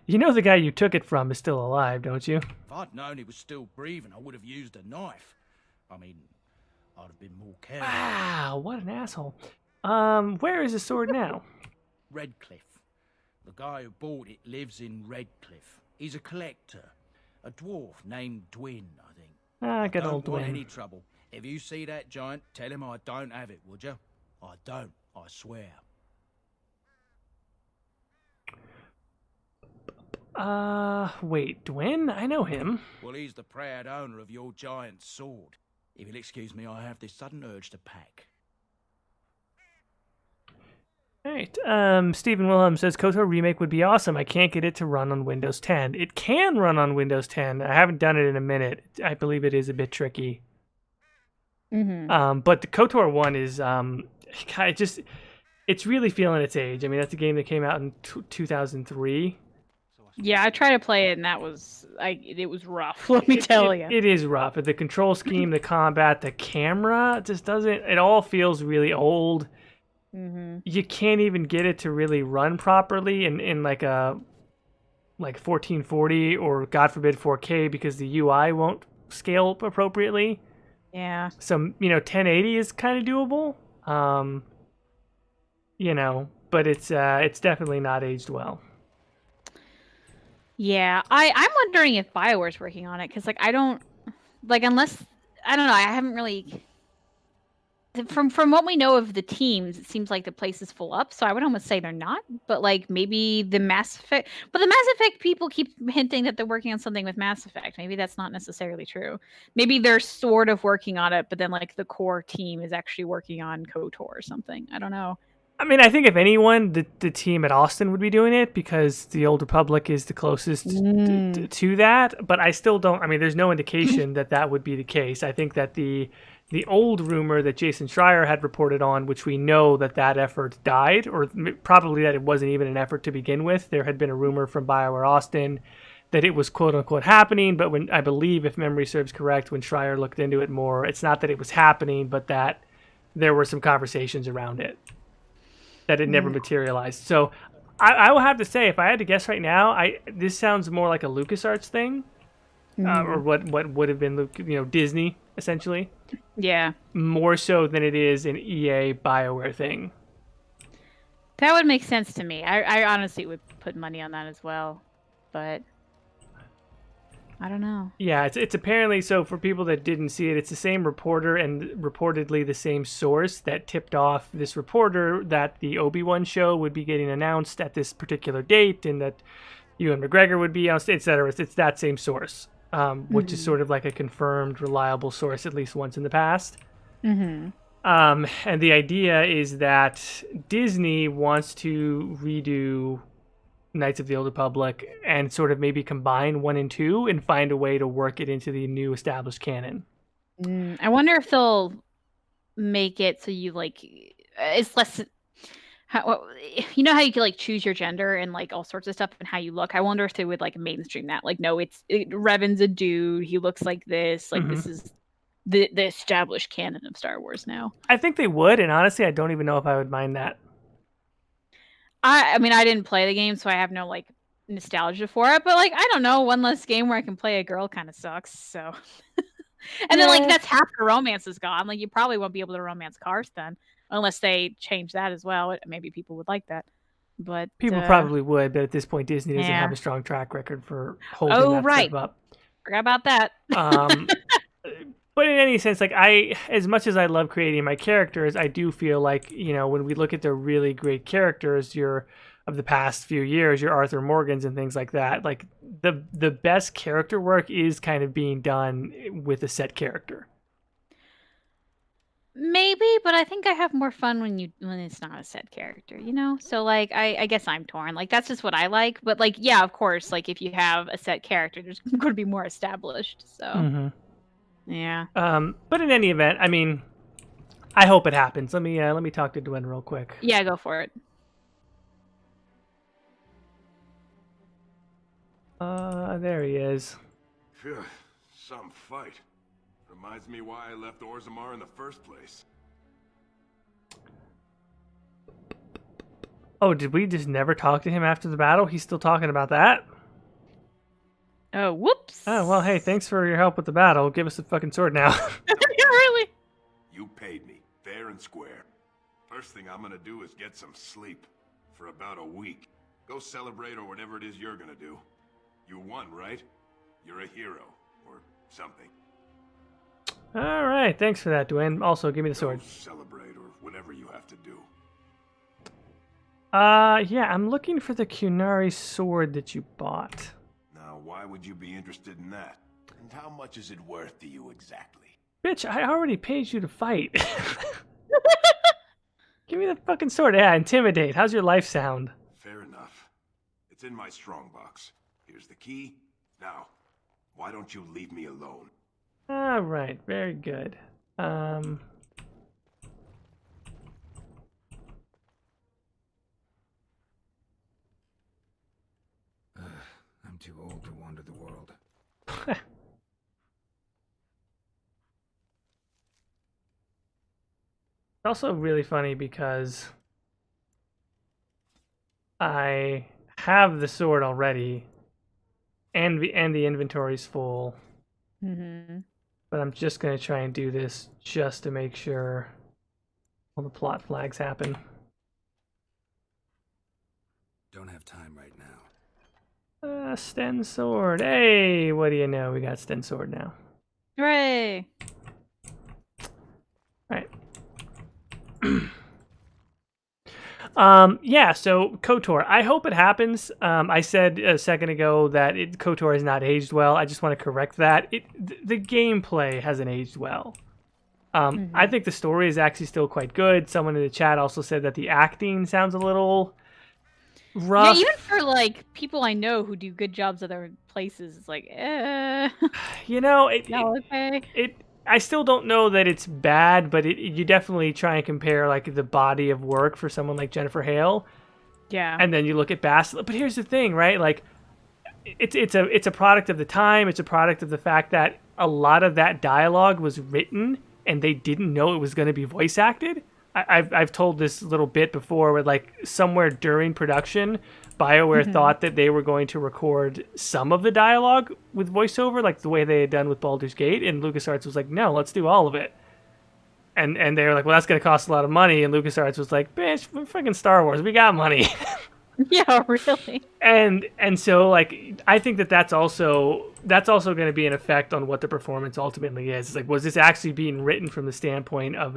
You know the guy you took it from is still alive, don't you? If I'd known he was still breathing, I would have used a knife. I mean, I'd have been more careful. Wow, what an asshole. Where is the sword now? Redcliffe. The guy who bought it lives in Redcliffe. He's a collector. A dwarf named Dwin, I think. Good old Don't want Dwin. any trouble. If you see that giant, tell him I don't have it, would you? I don't, I swear. Wait, Dwin? I know him. Well, he's the proud owner of your giant sword. If you'll excuse me, I have this sudden urge to pack. Alright, Stephen Wilhelm says KOTOR remake would be awesome. I can't get it to run on Windows 10. It can run on Windows 10. I haven't done it in a minute. I believe it is a bit tricky. But the KOTOR one is, it's really feeling its age. I mean, that's a game that came out in 2003. Yeah, I tried to play it, and it was rough. Let me tell you. It is rough. The control scheme, the combat, the camera just doesn't. It all feels really old. You can't even get it to really run properly in like 1440 or God forbid 4K because the UI won't scale appropriately. Yeah. So 1080 is kind of doable. But it's definitely not aged well. Yeah, I'm wondering if BioWare's working on it because I don't unless I don't know. I haven't really. From what we know of the teams, it seems like the place is full up. So I would almost say they're not. But maybe the Mass Effect. But the Mass Effect people keep hinting that they're working on something with Mass Effect. Maybe that's not necessarily true. Maybe they're sort of working on it, but then the core team is actually working on KOTOR or something. I don't know. I mean, I think if anyone, the team at Austin would be doing it because the Old Republic is the closest to that. But I still don't. I mean, there's no indication that would be the case. I think that the old rumor that Jason Schreier had reported on, which we know that effort died, or probably that it wasn't even an effort to begin with. There had been a rumor from BioWare Austin that it was quote unquote happening, but when I believe, if memory serves correct, when Schreier looked into it more, it's not that it was happening, but that there were some conversations around it. That it never materialized. So I will have to say, if I had to guess right now, this sounds more like a LucasArts thing, or what would have been Disney essentially. Yeah. More so than it is an EA BioWare thing. That would make sense to me. I honestly would put money on that as well, but I don't know. Yeah, it's apparently, so for people that didn't see it, it's the same reporter and reportedly the same source that tipped off this reporter that the Obi-Wan show would be getting announced at this particular date and that Ewan McGregor would be on, etc. It's that same source, which is sort of like a confirmed, reliable source at least once in the past. And the idea is that Disney wants to redo Knights of the Old Republic and sort of maybe combine 1 and 2 and find a way to work it into the new established canon. I wonder if they'll make it so you it's less how how you can choose your gender and all sorts of stuff and how you look. I wonder if they would mainstream that. No, Revan's a dude, he looks like this. This is the established canon of Star Wars now. I think they would, and honestly I don't even know if I would mind that. I mean, I didn't play the game, so I have no like nostalgia for it. But like, I don't know, one less game where I can play a girl kind of sucks. So, and then like that's half the romance is gone. Like, you probably won't be able to romance cars then, unless they change that as well. Maybe people would like that. But People probably would, but at this point, Disney doesn't have yeah. a strong track record for holding that right. stuff up. Forgot about that. But in any sense, like as much as I love creating my characters, I do feel like, you know, when we look at the really great characters, of the past few years, your Arthur Morgans and things like that, like the best character work is kind of being done with a set character. Maybe, but I think I have more fun when it's not a set character, you know? So like I guess I'm torn. Like that's just what I like. But like, yeah, of course, like if you have a set character, there's gonna be more established. So yeah. But in any event, I mean, I hope it happens. Let me talk to Dwayne real quick. Yeah, go for it. There he is. Phew, some fight. Reminds me why I left Orzammar in the first place. Oh, did we just never talk to him after the battle? He's still talking about that? Oh, whoops. Oh, well, hey, thanks for your help with the battle. Give us the fucking sword now. Yeah, really? You paid me, fair and square. First thing I'm gonna do is get some sleep. For about a week. Go celebrate or whatever it is you're gonna do. You won, right? You're a hero. Or something. All right, thanks for that, Dwayne. Also, give me the sword. Go celebrate or whatever you have to do. Yeah, I'm looking for the Kunari sword that you bought. Now, why would you be interested in that? And how much is it worth to you exactly? Bitch, I already paid you to fight. Give me the fucking sword. Yeah, intimidate. How's your life sound? Fair enough. It's in my strongbox. Here's the key. Now, why don't you leave me alone? All right, very good. I'm too old to wander the world. It's also really funny because I have the sword already, and the inventory's full. But I'm just gonna try and do this just to make sure all the plot flags happen. Don't have time right now. Sten sword. Hey, what do you know? We got Sten sword now. Hooray! Right. Yeah, so KOTOR. I hope it happens. I said a second ago that KOTOR has not aged well. I just want to correct that. The gameplay hasn't aged well. I think the story is actually still quite good. Someone in the chat also said that the acting sounds a little rough. Yeah, even for like people I know who do good jobs other places, it's like, You know, okay. I still don't know that it's bad, but you definitely try and compare like the body of work for someone like Jennifer Hale. Yeah. And then you look at Bastila. But here's the thing, right? Like, it's a product of the time. It's a product of the fact that a lot of that dialogue was written and they didn't know it was going to be voice acted. I've told this little bit before where like somewhere during production, BioWare thought that they were going to record some of the dialogue with voiceover, like the way they had done with Baldur's Gate, and LucasArts was like, no, let's do all of it. And they were like, well, that's going to cost a lot of money, and LucasArts was like, bitch, we're fucking Star Wars, we got money. Yeah, really. And so like I think that's also going to be an effect on what the performance ultimately is. It's like, was this actually being written from the standpoint of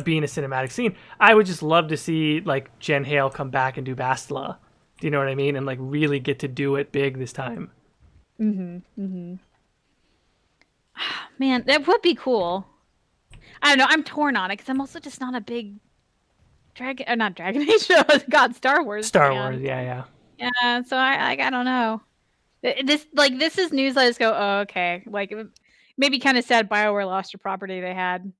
being a cinematic scene? I would just love to see like Jen Hale come back and do Bastila. Do you know what I mean? And like really get to do it big this time. Man, that would be cool. I don't know. I'm torn on it because I'm also just not a big not Dragon Age. God, Star Wars. Star fan. Wars, yeah. Yeah, so I don't know. This is news. I just go, oh, okay. Like maybe kind of sad BioWare lost a property they had.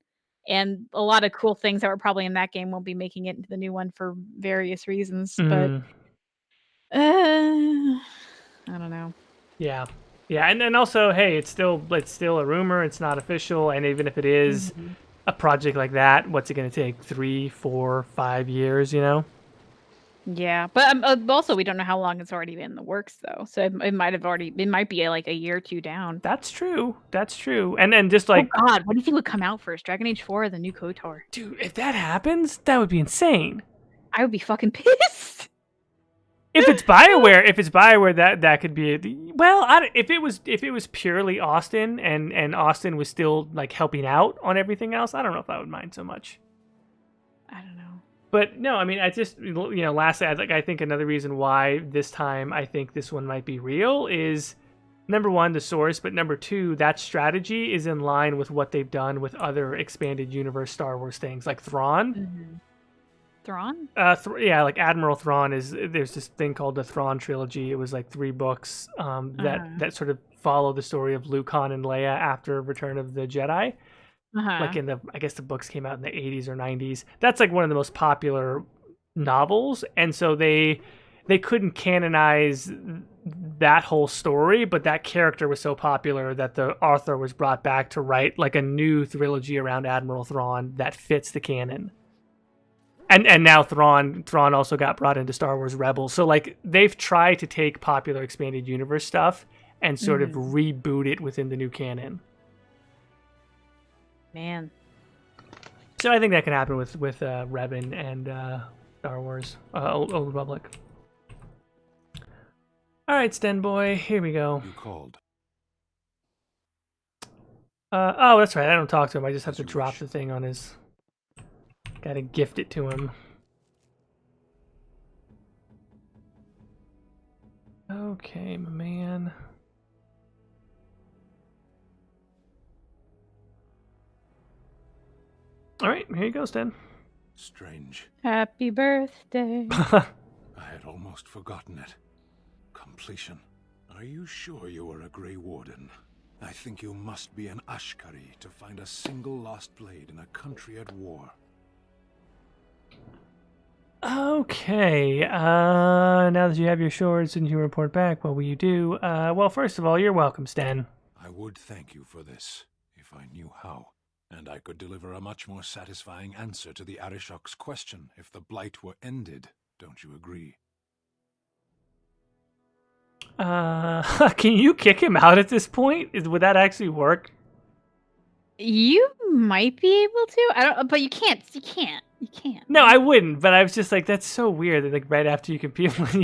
And a lot of cool things that were probably in that game won't be making it into the new one for various reasons. But I don't know. Yeah, and also, hey, it's still a rumor. It's not official, and even if it is, a project like that, what's it going to take? 3, 4, 5 years, you know? Yeah, but also we don't know how long it's already been in the works though. So it might be like a year or two down. That's true. That's true. And then just Oh like, God, what do you think would come out first? Dragon Age 4 or the new KOTOR? dude, if that happens, that would be insane. I would be fucking pissed. If it's BioWare, that could be well. If it was purely Austin and Austin was still like helping out on everything else, I don't know if I would mind so much. I don't know. But no, I mean, I just, lastly, I think another reason why this time I think this one might be real is, number one, the source, but number two, that strategy is in line with what they've done with other expanded universe Star Wars things, like Thrawn. Mm-hmm. Thrawn? Yeah, like Admiral Thrawn there's this thing called the Thrawn trilogy. It was like 3 books that sort of follow the story of Luke, Han, and Leia after Return of the Jedi. Like I guess the books came out in the 80s or 90s. That's like one of the most popular novels, and so they couldn't canonize that whole story, but that character was so popular that the author was brought back to write like a new trilogy around Admiral Thrawn that fits the canon. And now Thrawn also got brought into Star Wars Rebels. So like they've tried to take popular expanded universe stuff and sort of reboot it within the new canon. Man. So I think that can happen with Revan and Star Wars, Old Republic. All right, Sten boy, here we go. You called. Oh, that's right. I don't talk to him. I just have to drop the thing on his. Gotta gift it to him. Okay, my man. All right, here you go, Sten. Strange. Happy birthday. I had almost forgotten it. Completion. Are you sure you are a Grey Warden? I think you must be an Ashkari to find a single lost blade in a country at war. Okay, now that you have your swords and you report back, what will you do? Well, first of all, you're welcome, Sten. I would thank you for this, if I knew how. And I could deliver a much more satisfying answer to the Arishok's question if the blight were ended. Don't you agree? Can you kick him out at this point? Would that actually work? You might be able to. I don't. But you can't. You can't. No, I wouldn't. But I was just like, that's so weird that like right after you compete, when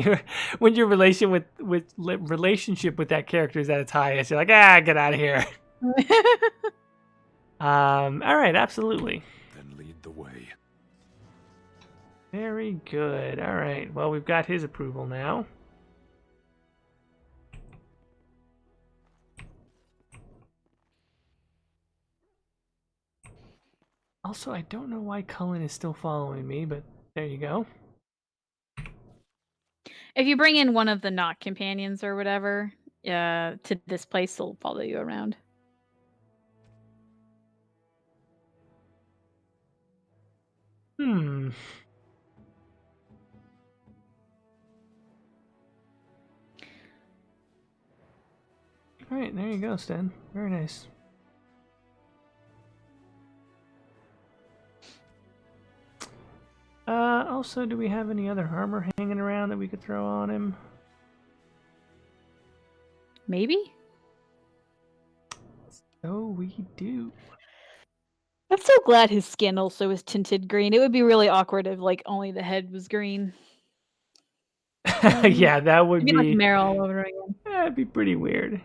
your relationship with that character is at its highest, you're like, get out of here. All right, absolutely. Then lead the way. Very good. All right. Well, we've got his approval now. Also, I don't know why Cullen is still following me, but there you go. If you bring in one of the not companions or whatever to this place, they'll follow you around. All right, there you go, Sten. Very nice. Also, do we have any other armor hanging around that we could throw on him? Maybe? So we do. I'm so glad his skin also is tinted green. It would be really awkward if like only the head was green. Yeah, that would be like Meryl all over again. That'd be pretty weird.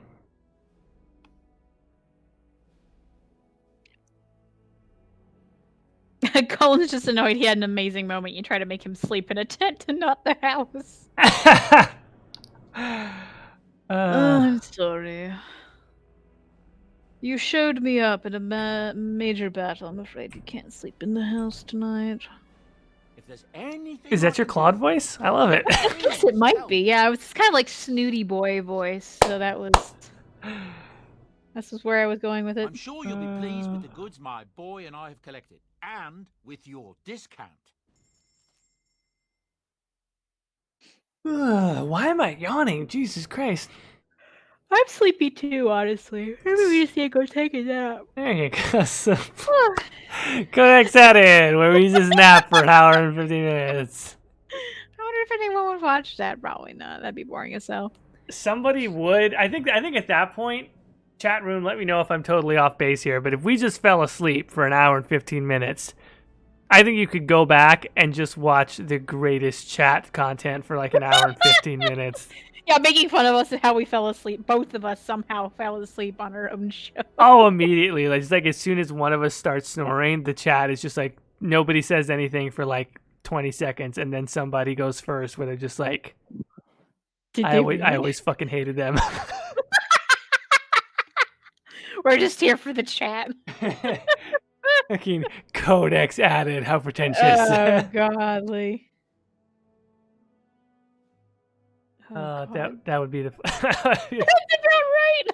Colin's just annoyed he had an amazing moment. You try to make him sleep in a tent and not the house. I'm sorry. You showed me up in a major battle. I'm afraid you can't sleep in the house tonight. If there's anything Is that your Claude voice? I love it. I guess it might be. Yeah, it was kind of like snooty boy voice. So this was where I was going with it. I'm sure you'll be pleased with the goods my boy and I have collected, and with your discount. Why am I yawning? Jesus Christ. I'm sleepy too, honestly. Maybe we just need to go take a nap. There you go. So, connects that in, where we just nap for an hour and 15 minutes. I wonder if anyone would watch that. Probably not. That'd be boring as hell. Somebody would. I think at that point, chat room, let me know if I'm totally off base here, but if we just fell asleep for an hour and 15 minutes, I think you could go back and just watch the greatest chat content for like an hour and 15 minutes. Yeah, making fun of us and how we fell asleep. Both of us somehow fell asleep on our own show. Oh, immediately. Like, it's like as soon as one of us starts snoring, the chat is just like, nobody says anything for like 20 seconds, and then somebody goes first where they're just like, I always fucking hated them. We're just here for the chat. Fucking codex added. How pretentious. Oh, godly. That would be the. That's about right.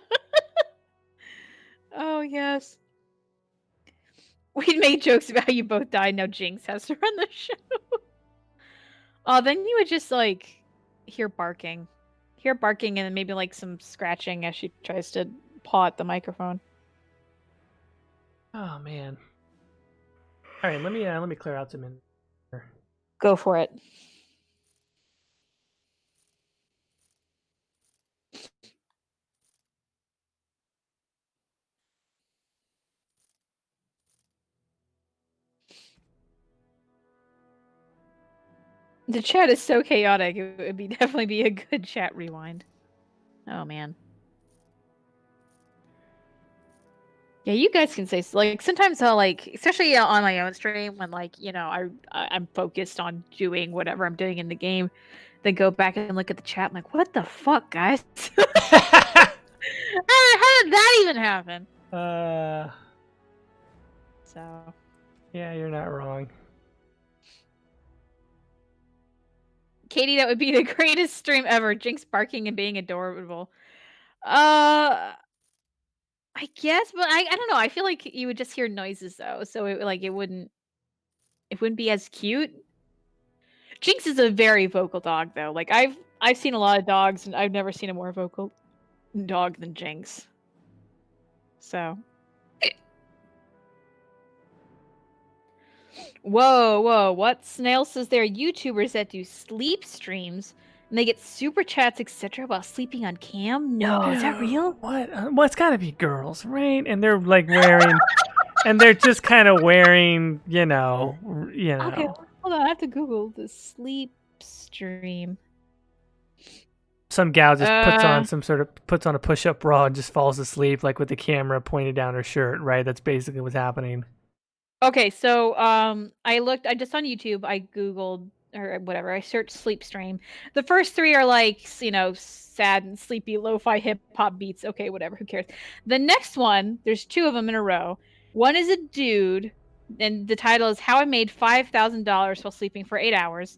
Oh, yes. We'd made jokes about how you both died. Now Jinx has to run the show. Oh, then you would just, like, hear barking. Hear barking and then maybe, like, some scratching as she tries to paw at the microphone. Oh, man. All right, let me clear out some in. Go for it. The chat is so chaotic. It would be definitely be a good chat rewind. Oh man. Yeah, you guys can say like sometimes I'll like, especially on my own stream when like I'm focused on doing whatever I'm doing in the game, then go back and look at the chat. I'm like, what the fuck, guys? How did that even happen? So. Yeah, you're not wrong. Caitie, that would be the greatest stream ever. Jinx barking and being adorable. I guess, but I don't know. I feel like you would just hear noises though, so it wouldn't be as cute. Jinx is a very vocal dog though. Like I've seen a lot of dogs and I've never seen a more vocal dog than Jinx. So. Whoa, what? Snail says there are YouTubers that do sleep streams and they get super chats, etc. while sleeping on cam? No, is that real? What? Well, it's gotta be girls, right? And they're like wearing, and they're just kind of wearing, Okay, hold on. I have to Google the sleep stream. Some gal just puts on a push-up bra and just falls asleep, like with the camera pointed down her shirt, right? That's basically what's happening. Okay, so I just on YouTube, I Googled or whatever, I searched sleep stream. The first three are like, sad and sleepy lo-fi hip hop beats. Okay, whatever, who cares? The next one, there's two of them in a row. One is a dude, and the title is How I Made $5,000 While Sleeping for 8 Hours.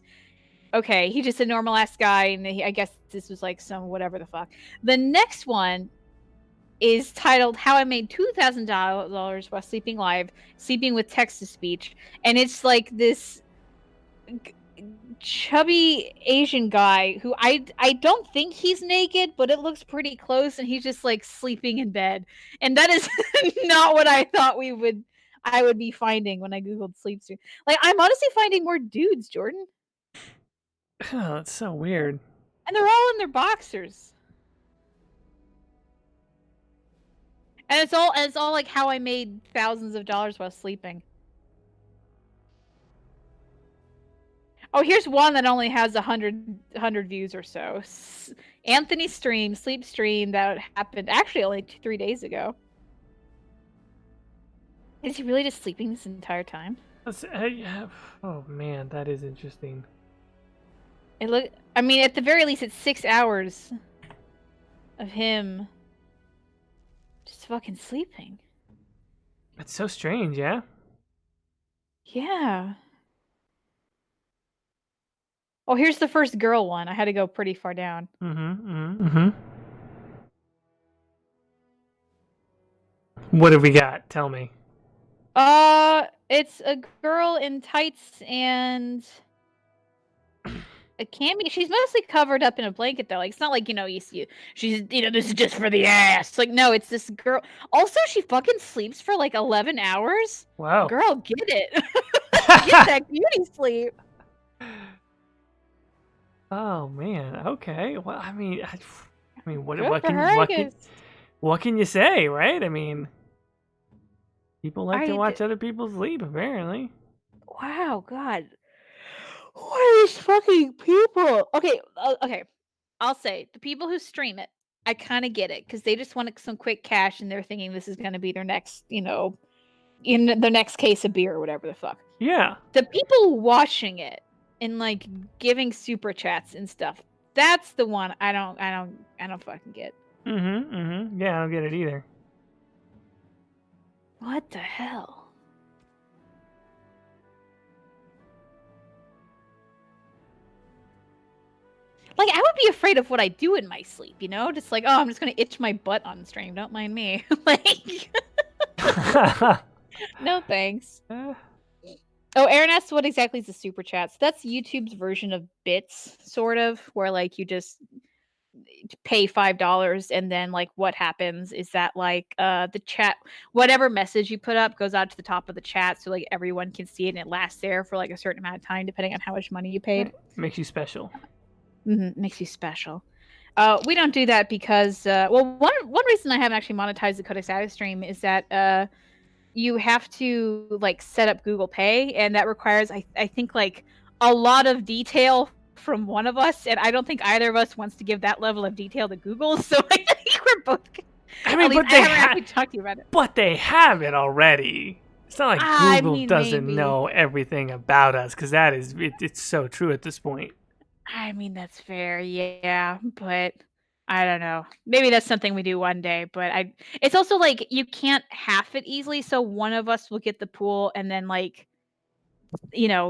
Okay, he's just a normal ass guy, and I guess this was like some whatever the fuck. The next one is titled How I Made $2,000 While Sleeping Live, Sleeping with Text-to-Speech. And it's like this chubby Asian guy who I don't think he's naked, but it looks pretty close, and he's just like sleeping in bed. And that is not what I thought I would be finding when I Googled sleep stream. Like, I'm honestly finding more dudes, Jordan. Oh, that's so weird. And they're all in their boxers. And it's all like how I made thousands of dollars while sleeping. Oh, here's one that only has 100 views or so. Anthony sleep stream that happened actually only 3 days ago. Is he really just sleeping this entire time? Oh man, that is interesting. I mean, at the very least, it's 6 hours of him just fucking sleeping. It's so strange, yeah? Yeah. Oh, here's the first girl one. I had to go pretty far down. What have we got? Tell me. It's a girl in tights and Cammy, she's mostly covered up in a blanket though. Like it's not like she's this is just for the ass. Like no, it's this girl. Also, she fucking sleeps for like 11 hours. Wow. Girl, get it. Get that beauty sleep. Oh man. Okay. Well, I mean, what Good what for can her, I what guess. what can you say, right? I mean, people like to I watch d- other people sleep, apparently. Wow, God. Who are these fucking people? Okay, okay. I'll say the people who stream it, I kind of get it because they just want some quick cash and they're thinking this is going to be their next, in the next case of beer or whatever the fuck. Yeah. The people watching it and like giving super chats and stuff, that's the one I don't fucking get. Yeah, I don't get it either. What the hell? Like, I would be afraid of what I do in my sleep, Just like, oh, I'm just going to itch my butt on stream. Don't mind me. Like, no thanks. Oh, Aaron asked what exactly is the super chat. So that's YouTube's version of bits, sort of, where, like, you just pay $5 and then, like, what happens is that, like, the chat, whatever message you put up goes out to the top of the chat so, like, everyone can see it and it lasts there for, like, a certain amount of time, depending on how much money you paid. Makes you special. Makes you special. We don't do that because one reason I haven't actually monetized the Codex Attic stream is that you have to like set up Google Pay, and that requires I think like a lot of detail from one of us, and I don't think either of us wants to give that level of detail to Google. So I think we're both. I mean, but I haven't actually talked to you about it. But they have it already. It's not like Google doesn't know everything about us, because that is it's so true at this point. I mean, that's fair, yeah, but I don't know. Maybe that's something we do one day, but it's also like you can't half it easily, so one of us will get the pool and then like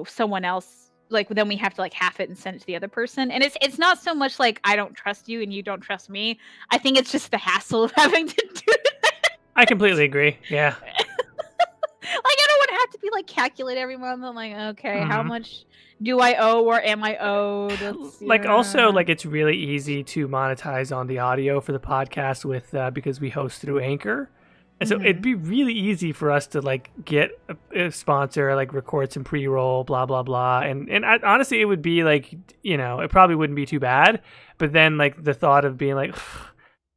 someone else like then we have to like half it and send it to the other person. And it's not so much like I don't trust you and you don't trust me. I think it's just the hassle of having to do that. I completely agree. Yeah. Like I don't want to have to be like calculate every month. I'm like, okay, how much do I owe or am I owed? Also, like it's really easy to monetize on the audio for the podcast with because we host through Anchor, and so it'd be really easy for us to like get a sponsor, like record some pre-roll, blah blah blah, and honestly, it would be like it probably wouldn't be too bad, but then like the thought of being like.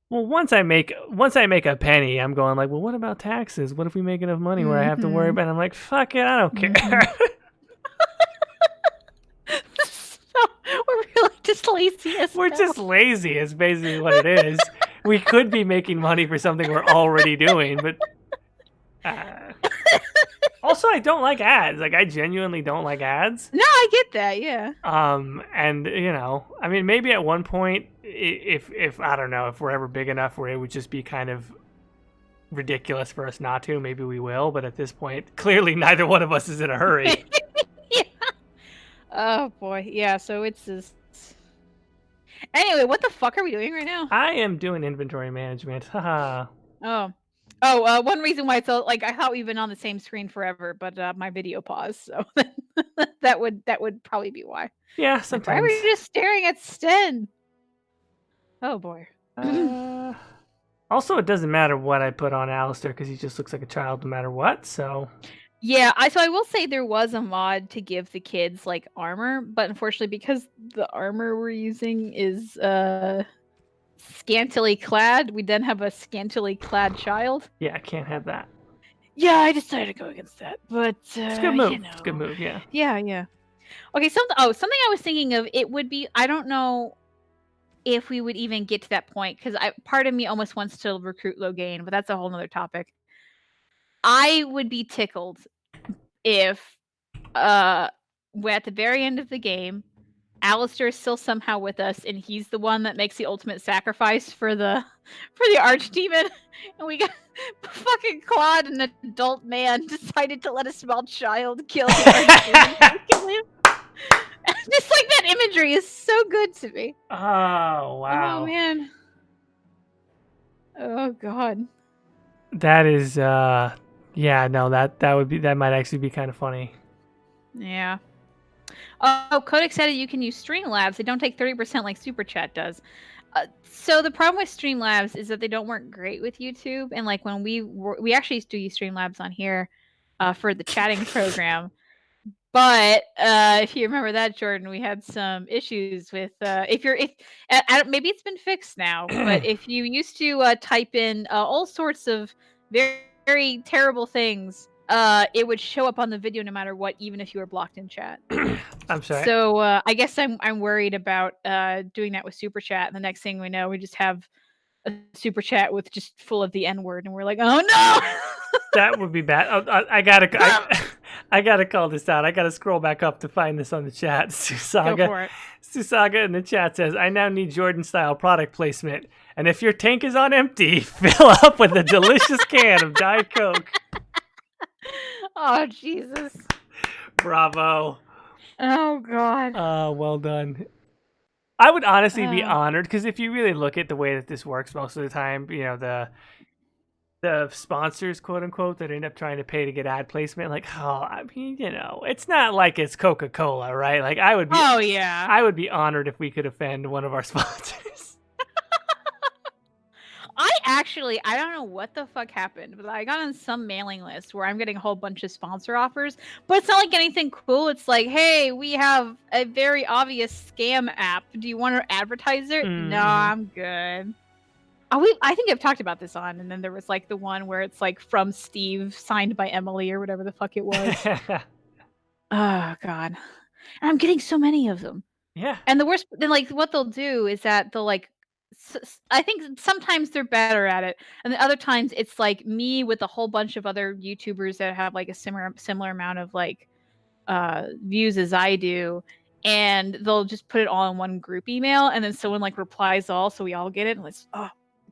Well, once I make a penny, I'm going like, well, what about taxes? What if we make enough money where I have to worry about it? I'm like, fuck it, I don't care. So, we're really just lazy as We're just lazy is basically what it is. We could be making money for something we're already doing, but also I don't like ads. Like I genuinely don't like ads. No, I get that, yeah. And I mean, maybe at one point, if I don't know, if we're ever big enough where it would just be kind of ridiculous for us not to, maybe we will. But at this point, clearly neither one of us is in a hurry. Yeah. Oh boy, yeah. So it's just. Anyway, what the fuck are we doing right now? I am doing inventory management. Haha. One reason why it's so, like I thought we've been on the same screen forever, but my video paused, so that would probably be why. Yeah, sometimes. Why were you just staring at Sten? Oh boy. Also, it doesn't matter what I put on Alistair because he just looks like a child no matter what. So. Yeah, I will say there was a mod to give the kids like armor, but unfortunately, because the armor we're using is scantily clad, we then have a scantily clad child. Yeah, I can't have that. Yeah, I decided to go against that, but it's a good move. It's a good move. Yeah. Yeah. Okay, something I was thinking of. It would be I don't know if we would even get to that point because part of me almost wants to recruit Logain, but that's a whole nother topic. I would be tickled if we're at the very end of the game, Alistair is still somehow with us, and he's the one that makes the ultimate sacrifice for the archdemon, and we got fucking Claude, an adult man, decided to let a small child kill the archdemon. Just like that imagery is so good to me. Oh wow. Oh man. Oh god. That is yeah, no, that might actually be kind of funny. Yeah. Oh, Codex said you can use Streamlabs. They don't take 30% like Super Chat does. So the problem with Streamlabs is that they don't work great with YouTube. And like when we actually do use Streamlabs on here for the chatting program. But if you remember that, Jordan, we had some issues with maybe it's been fixed now. But if you used to type in all sorts of very, very terrible things, it would show up on the video no matter what, even if you were blocked in chat. I'm sorry. So I guess I'm worried about doing that with Super Chat. And the next thing we know, we just have a Super Chat with just full of the N word, and we're like, oh no. That would be bad. I gotta call this out. I gotta scroll back up to find this on the chat. Go for it. Susaga in the chat says, I now need Jordan-style product placement. And if your tank is on empty, fill up with a delicious can of Diet Coke. Oh, Jesus. Bravo. Oh, God. Well done. I would honestly be honored, because if you really look at the way that this works most of the time, you know, the sponsors, quote unquote, that end up trying to pay to get ad placement, like, I mean, you know, it's not like it's Coca-Cola, right? Like, I would be honored if we could offend one of our sponsors. I don't know what the fuck happened, but I got on some mailing list where I'm getting a whole bunch of sponsor offers, but it's not like anything cool. It's like, hey, we have a very obvious scam app. Do you want to advertise it? No, I'm good. I think I've talked about this on, and then there was like the one where it's like from Steve, signed by Emily, or whatever the fuck it was. Oh, God. And I'm getting so many of them. Yeah. And the worst, then like what they'll do is that they'll like, I think sometimes they're better at it, and the other times it's like me with a whole bunch of other YouTubers that have like a similar amount of like views as I do, and they'll just put it all in one group email, and then someone like replies all, so we all get it, and it's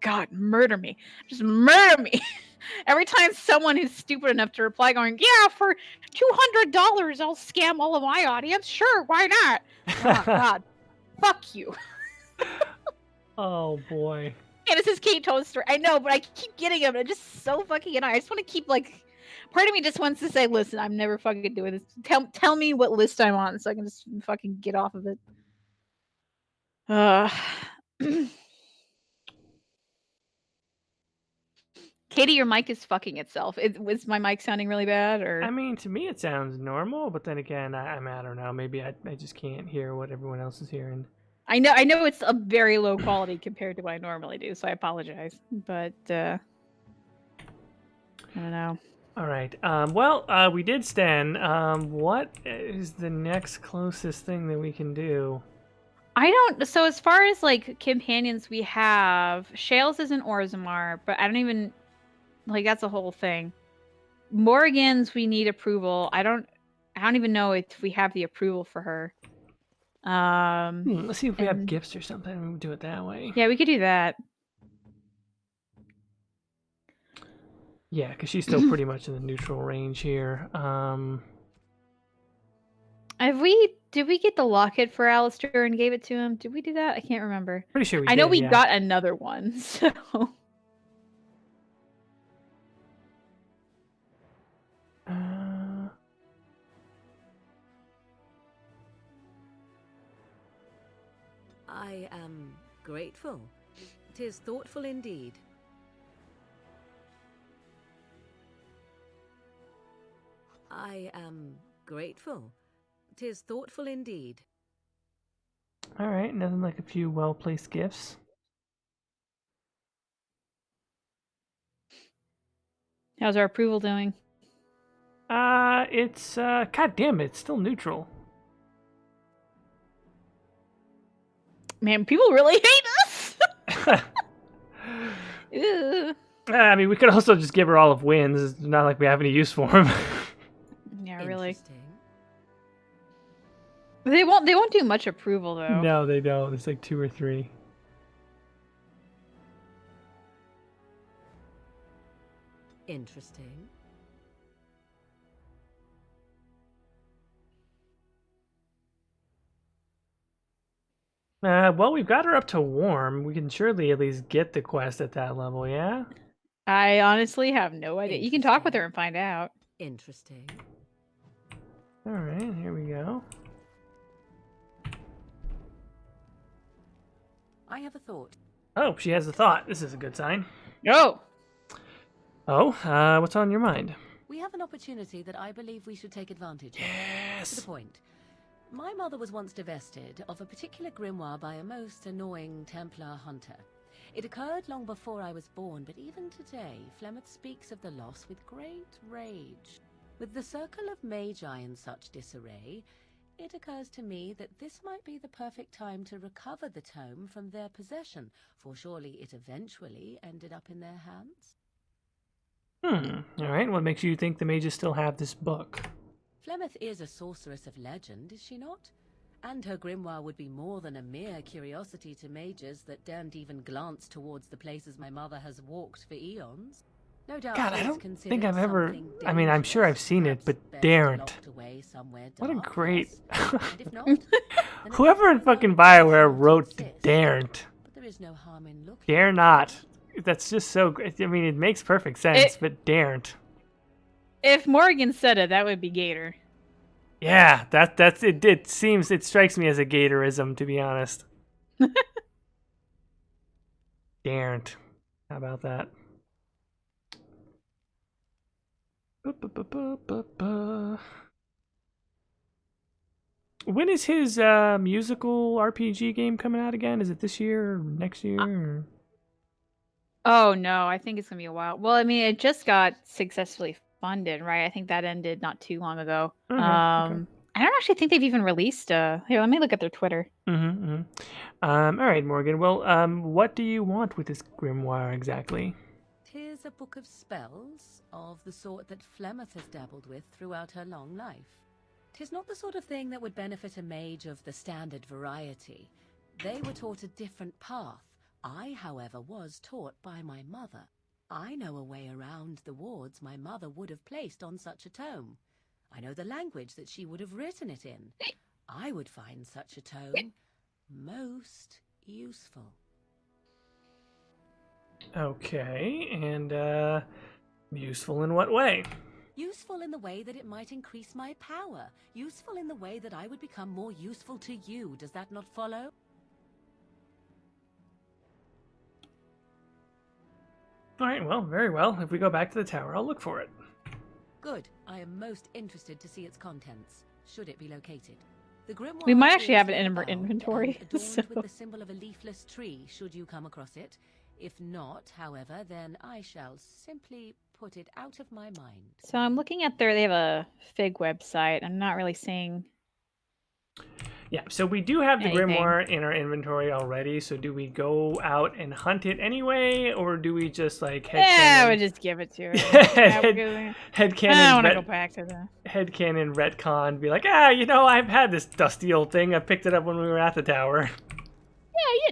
God, murder me, just murder me. Every time someone who's stupid enough to reply going, yeah, for $200 I'll scam all of my audience, sure, why not? Oh, God, fuck you. Oh, boy. Yeah, this is Kate Toaster. I know, but I keep getting them. And it's just so fucking annoying. I just want to keep, like... Part of me just wants to say, listen, I'm never fucking doing this. Tell me what list I'm on so I can just fucking get off of it. Katie, your mic is fucking itself. Was my mic sounding really bad? Or I mean, to me it sounds normal, but then again, I don't know. Maybe I just can't hear what everyone else is hearing. I know it's a very low quality compared to what I normally do, so I apologize. But I don't know. All right. Well, we did Sten. What is the next closest thing that we can do? So as far as like companions, we have Shales is in Orzammar, but I don't even like that's a whole thing. Morrigan's we need approval. I don't even know if we have the approval for her. Let's see if we have gifts or something. We'll do it that way. Yeah, we could do that. Yeah, because she's still pretty much in the neutral range here. Did we get the locket for Alistair and gave it to him? Did we do that? I can't remember. Pretty sure we did. I know we got another one, so. I am grateful. 'Tis thoughtful indeed. I am grateful. 'Tis thoughtful indeed. All right, nothing like a few well-placed gifts. How's our approval doing? It's god damn it, it's still neutral. Man, people really hate us. I mean, we could also just give her all of wins. It's not like we have any use for them. Yeah, really. They won't do much approval though. No, they don't. It's like 2 or 3. Interesting. Well, we've got her up to warm. We can surely at least get the quest at that level, yeah? I honestly have no idea. You can talk with her and find out. Interesting. All right, here we go. I have a thought. Oh, she has a thought. This is a good sign. Oh. Oh, what's on your mind? We have an opportunity that I believe we should take advantage of. Yes. To the point. My mother was once divested of a particular grimoire by a most annoying Templar hunter. It occurred long before I was born, but even today, Flemeth speaks of the loss with great rage. With the circle of magi in such disarray, it occurs to me that this might be the perfect time to recover the tome from their possession, for surely it eventually ended up in their hands. All right. What makes you think the mages still have this book? Flemeth is a sorceress of legend, is she not? And her grimoire would be more than a mere curiosity to mages that daren't even glance towards the places my mother has walked for eons. No doubt. God, I don't think I've ever. I mean, I'm sure I've seen it, but daren't. What a great. Whoever in fucking BioWare wrote daren't. But there is no harm in looking. Dare not. That's just so. I mean, it makes perfect sense, but daren't. If Morgan said it, that would be Gator. Yeah, that's it. It strikes me as a Gatorism, to be honest. Daren't. How about that? When is his musical RPG game coming out again? Is it this year or next year? Or? Oh no, I think it's gonna be a while. Well, I mean, it just got successfully funded, right? I think that ended not too long ago. Okay. I don't actually think they've even released here, let me look at their Twitter. All right, Morgan. Well, what do you want with this grimoire exactly? 'Tis a book of spells, of the sort that Flemeth has dabbled with throughout her long life. 'Tis not the sort of thing that would benefit a mage of the standard variety. They were taught a different path. I, however, was taught by my mother. I know a way around the wards my mother would have placed on such a tome. I know the language that she would have written it in. I would find such a tome most useful. Okay, and useful in what way? Useful in the way that it might increase my power. Useful in the way that I would become more useful to you. Does that not follow? All right, well, very well. If we go back to the tower, I'll look for it. Good. I am most interested to see its contents, should it be located. The grimoire We might actually have it is in our bound inventory. and adorned So. with the symbol of a leafless tree, should you come across it. If not, however, then I shall simply put it out of my mind. So I'm looking at they have a Fig website. I'm not really seeing. Yeah, so we do have the Anything. grimoire in our inventory already, so do we go out and hunt it anyway, or do we just like I would just give it to her. Headcanon. I don't want to go back to the headcanon retcon, be like, I've had this dusty old thing. I picked it up when we were at the tower.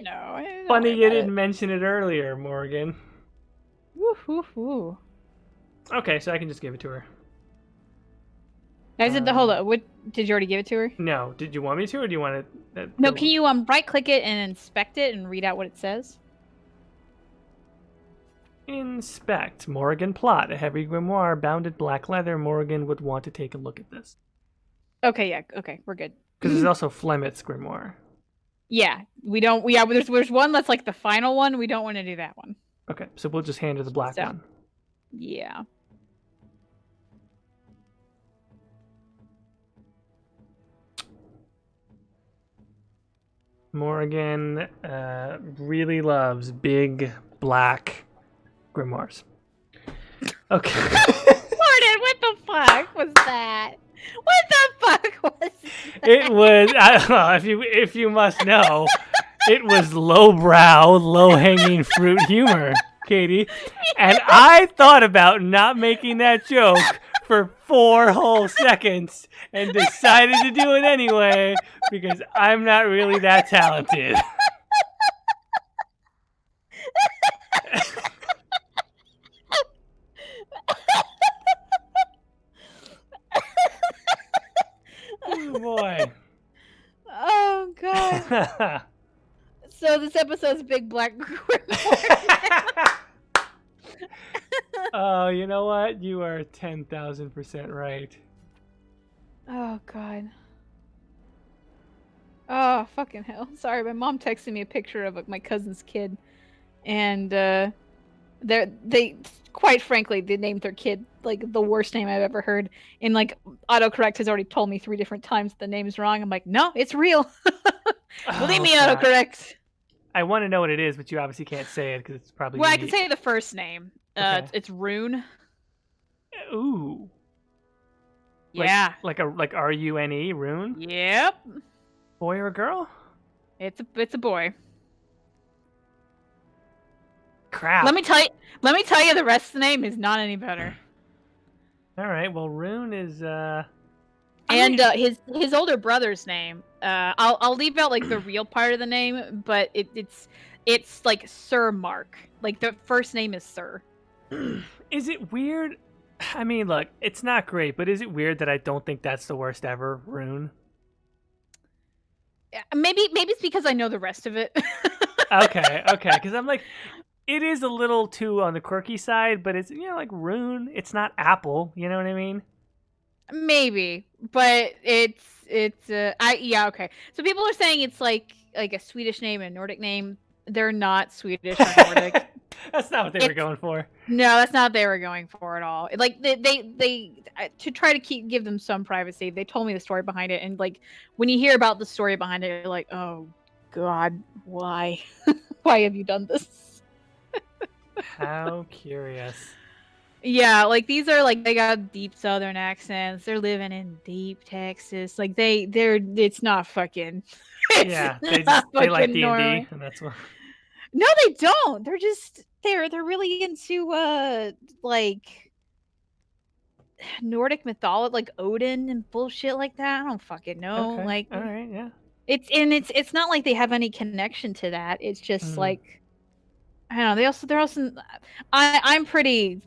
Yeah, Funny you didn't mention it earlier, Morgan. Woo, woo, woo. Okay, so I can just give it to her. I said, hold up. What did you already give it to her? No. Did you want me to, or do you want it? No. Can you right click it and inspect it and read out what it says? Inspect. Morgan plot. A heavy grimoire bound in black leather. Morgan would want to take a look at this. Okay, yeah. Okay, we're good. Because there's also Flemeth's grimoire. Yeah, we don't. There's one that's like the final one. We don't want to do that one. Okay, so we'll just hand her the black one. Yeah. Morgan really loves big black grimoires. Okay. Morgan, what the fuck was that? What the fuck was that? It was, I don't know, if you must know, it was lowbrow, low-hanging fruit humor, Caitie. And I thought about not making that joke for 4 whole seconds and decided to do it anyway because I'm not really that talented. Oh boy. Oh god. So this episode's Big Black Grimoire. Oh, you know what? You are 10,000% right. Oh god. Oh, fucking hell. Sorry, my mom texted me a picture of my cousin's kid. And they quite frankly, they named their kid like the worst name I've ever heard. And like autocorrect has already told me 3 different times the name's wrong. I'm like, no, it's real. Believe me, God. autocorrect. I want to know what it is, but you obviously can't say it because it's probably Well, unique. I can say the first name. Okay. It's Rune. Ooh. Yeah. Like R-U-N-E, Rune? Yep. Boy or a girl? It's a boy. Crap. Let me tell you, the rest of the name is not any better. All right. Well, Rune is And his older brother's name. I'll leave out like the real part of the name, but it's like Sir Mark. Like the first name is Sir. Is it weird? I mean, look, it's not great, but is it weird that I don't think that's the worst ever, Rune? Maybe it's because I know the rest of it. Okay, because I'm like, it is a little too on the quirky side, but it's like Rune. It's not Apple. You know what I mean? Maybe, but it's okay. So people are saying it's like a Swedish name and a Nordic name. They're not Swedish or Nordic. That's not what they were going for. No, that's not what they were going for at all. Like they to try to give them some privacy. They told me the story behind it, and like when you hear about the story behind it, you're like, oh God, why? Why have you done this? How curious. Yeah, like these are like they got deep Southern accents. They're living in deep Texas. Like it's not fucking. Yeah, they like D&D, and that's what. No, they don't. They're just they're really into like Nordic mythology, like Odin and bullshit like that. I don't fucking know. Okay. Like, all right, yeah. It's not like they have any connection to that. It's just like I don't know. They're also I'm pretty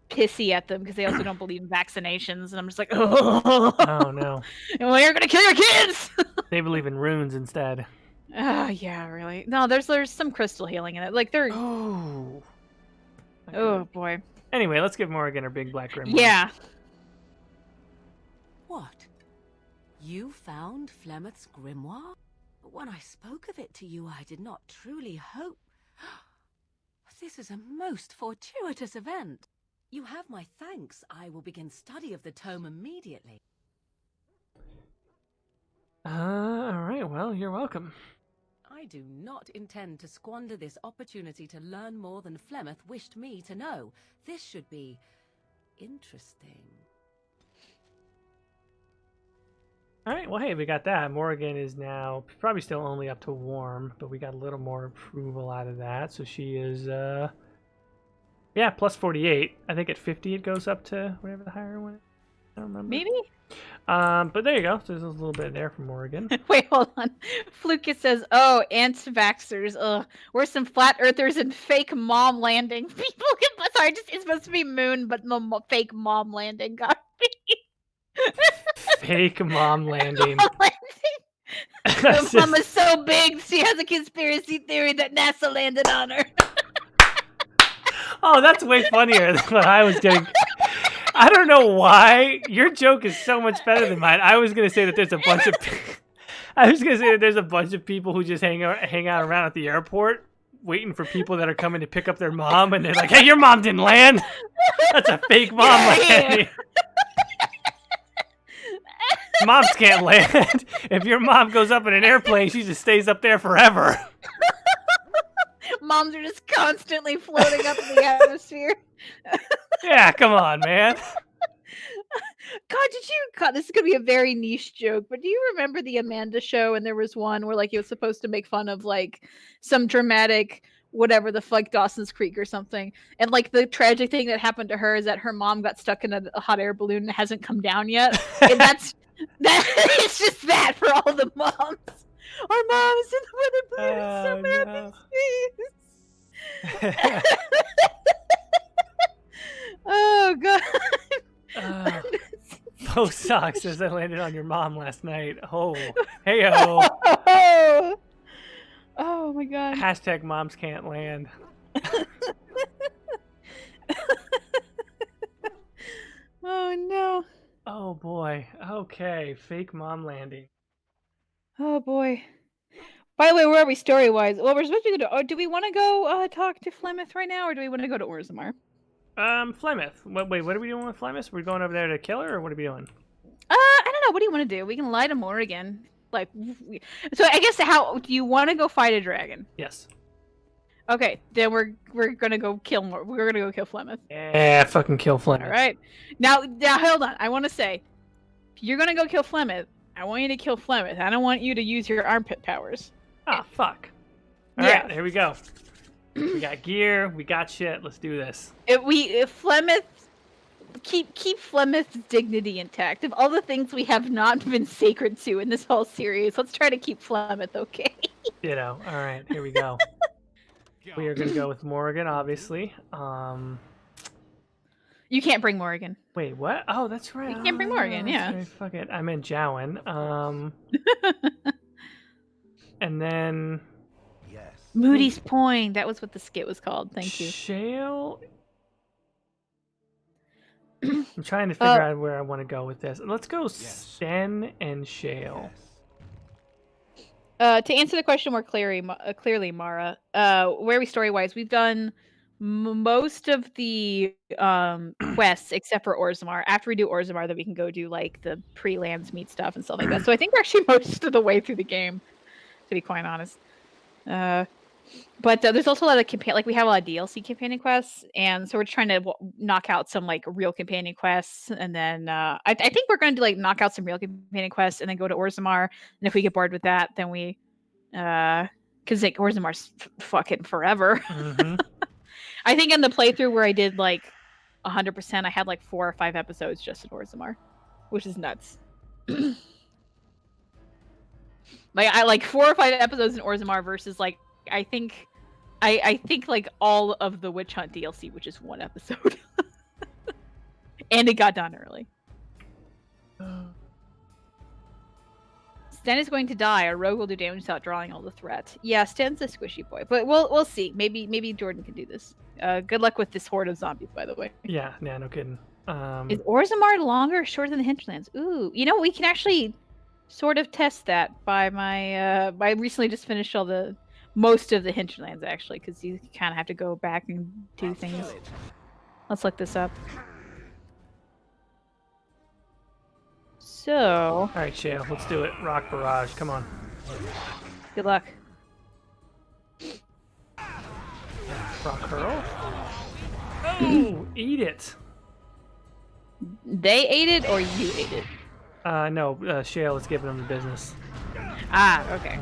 pissy at them because they also don't believe in vaccinations, and I'm just like, oh no. Well, you're gonna kill your kids. They believe in runes instead. Yeah, really. No, there's some crystal healing in it. Like they're Oh boy. Anyway, let's give Morrigan her big black grimoire. Yeah. What? You found Flemeth's grimoire? But when I spoke of it to you, I did not truly hope. This is a most fortuitous event. You have my thanks. I will begin study of the tome immediately. All right, well, you're welcome. I do not intend to squander this opportunity to learn more than Flemeth wished me to know. This should be interesting. All right, well, hey, we got that. Morrigan is now probably still only up to warm, but we got a little more approval out of that. So she is, yeah, plus 48. I think at 50 it goes up to whatever the higher one is. I don't remember. Maybe? But there you go. So there's a little bit there from Morrigan. Wait, hold on. Fluke says, oh, anti-vaxxers. Ugh. We're some flat earthers and fake mom landing. People get, sorry, it's supposed to be moon, but the fake mom landing got me. Fake mom landing. The mom is so big, she has a conspiracy theory that NASA landed on her. Oh, that's way funnier than what I was getting. I don't know why. Your joke is so much better than mine. I was gonna say that there's a bunch of people who just hang out around at the airport waiting for people that are coming to pick up their mom, and they're like, "Hey, your mom didn't land. That's a fake mom landing." Moms can't land. If your mom goes up in an airplane, she just stays up there forever. Moms are just constantly floating up in the atmosphere. Yeah, come on, man. God, this is gonna be a very niche joke, but do you remember the Amanda show? And there was one where like he was supposed to make fun of like some dramatic whatever the fuck Dawson's Creek or something, and like the tragic thing that happened to her is that her mom got stuck in a hot air balloon and hasn't come down yet. And that it's just that for all the moms. Our mom is in the weather balloon. Oh god. Post Sock says I landed on your mom last night. Oh, hey-o. Oh my god. Hashtag moms can't land. Oh no. Oh boy. Okay, fake mom landing. Oh boy. By the way, where are we story-wise? Well, we're supposed to go to... Oh, do we want to go talk to Flemeth right now, or do we want to go to Orzammar? Flemeth. Wait, what are we doing with Flemeth? We're going over there to kill her, or what are we doing? I don't know. What do you want to do? We can lie to Morrigan. Like, so I guess how do you want to go fight a dragon? Yes. Okay, then we're gonna go kill more. We're gonna go kill Flemeth. Yeah, fucking kill Flemeth. All right. Now hold on. I want to say, if you're gonna go kill Flemeth, I want you to kill Flemeth. I don't want you to use your armpit powers. Ah, fuck. All right, here we go. We got gear. We got shit. Let's do this. If Flemeth, keep Flemeth's dignity intact. Of all the things we have not been sacred to in this whole series, let's try to keep Flemeth okay. All right, here we go. We are gonna go with Morrigan, obviously. You can't bring Morrigan. Wait, what? Oh, that's right. You can't bring Morrigan. Yeah. Right. Fuck it. I meant Jowan. And then Moody's Point. That was what the skit was called. Thank you. Shale. I'm trying to figure out where I want to go with this. Let's go Sten and Shale. To answer the question more clearly, Mara, where are we story-wise? We've done most of the quests except for Orzammar. After we do Orzammar, then we can go do like the pre-lands meet stuff and stuff like that. So I think we're actually most of the way through the game, to be quite honest. But there's also a lot of like we have a lot of DLC companion quests, and so we're trying to knock out some like real companion quests, and then I think we're going to like knock out some real companion quests, and then go to Orzammar. And if we get bored with that, then we because like Orzamar's fucking forever. Mm-hmm. I think in the playthrough where I did like 100%, I had like 4 or 5 episodes just in Orzammar, which is nuts. Like I like 4 or 5 episodes in Orzammar versus like I think like all of the Witch Hunt DLC, which is 1 episode. And it got done early. Sten is going to die. A rogue will do damage without drawing all the threat. Yeah, Sten's a squishy boy, but we'll see. Maybe Jordan can do this. Good luck with this horde of zombies, by the way. Yeah, no kidding. Is Orzammar longer or shorter than the Hinterlands? Ooh, you know, we can actually sort of test that by my I recently just finished most of the Hinterlands actually, because you kind of have to go back and do things. Let's look this up. So, all right, Shale, let's do it. Rock barrage, come on. Good luck. Rock hurl. Oh, eat it. They ate it or you ate it? No, Shale is giving them the business. Ah, okay.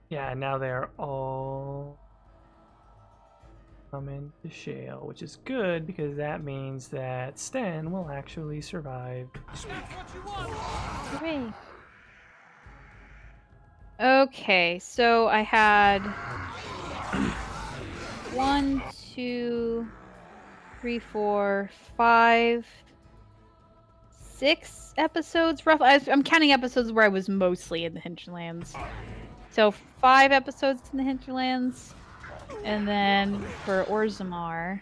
Yeah, now they're all coming to Shale, which is good because that means that Sten will actually survive. Hooray. Okay, so I had 1, 2, 3, 4, 5, 6 episodes roughly. I'm counting episodes where I was mostly in the Hinterlands. So 5 episodes in the Hinterlands, and then for Orzammar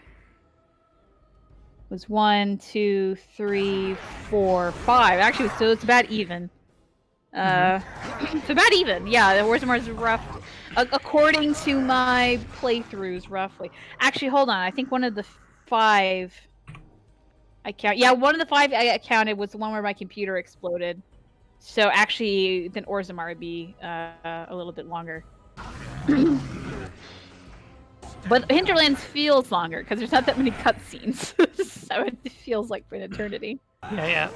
was 1, 2, 3, 4, 5. Actually, so it's about even. It's about even. Yeah, the Orzammar is rough, according to my playthroughs, roughly. Actually, hold on. I think one of the 5 I count. Yeah, one of the 5 I counted was the one where my computer exploded. So actually, then Orzammar would be a little bit longer. But Hinterlands feels longer because there's not that many cutscenes, so it feels like an eternity. Yeah.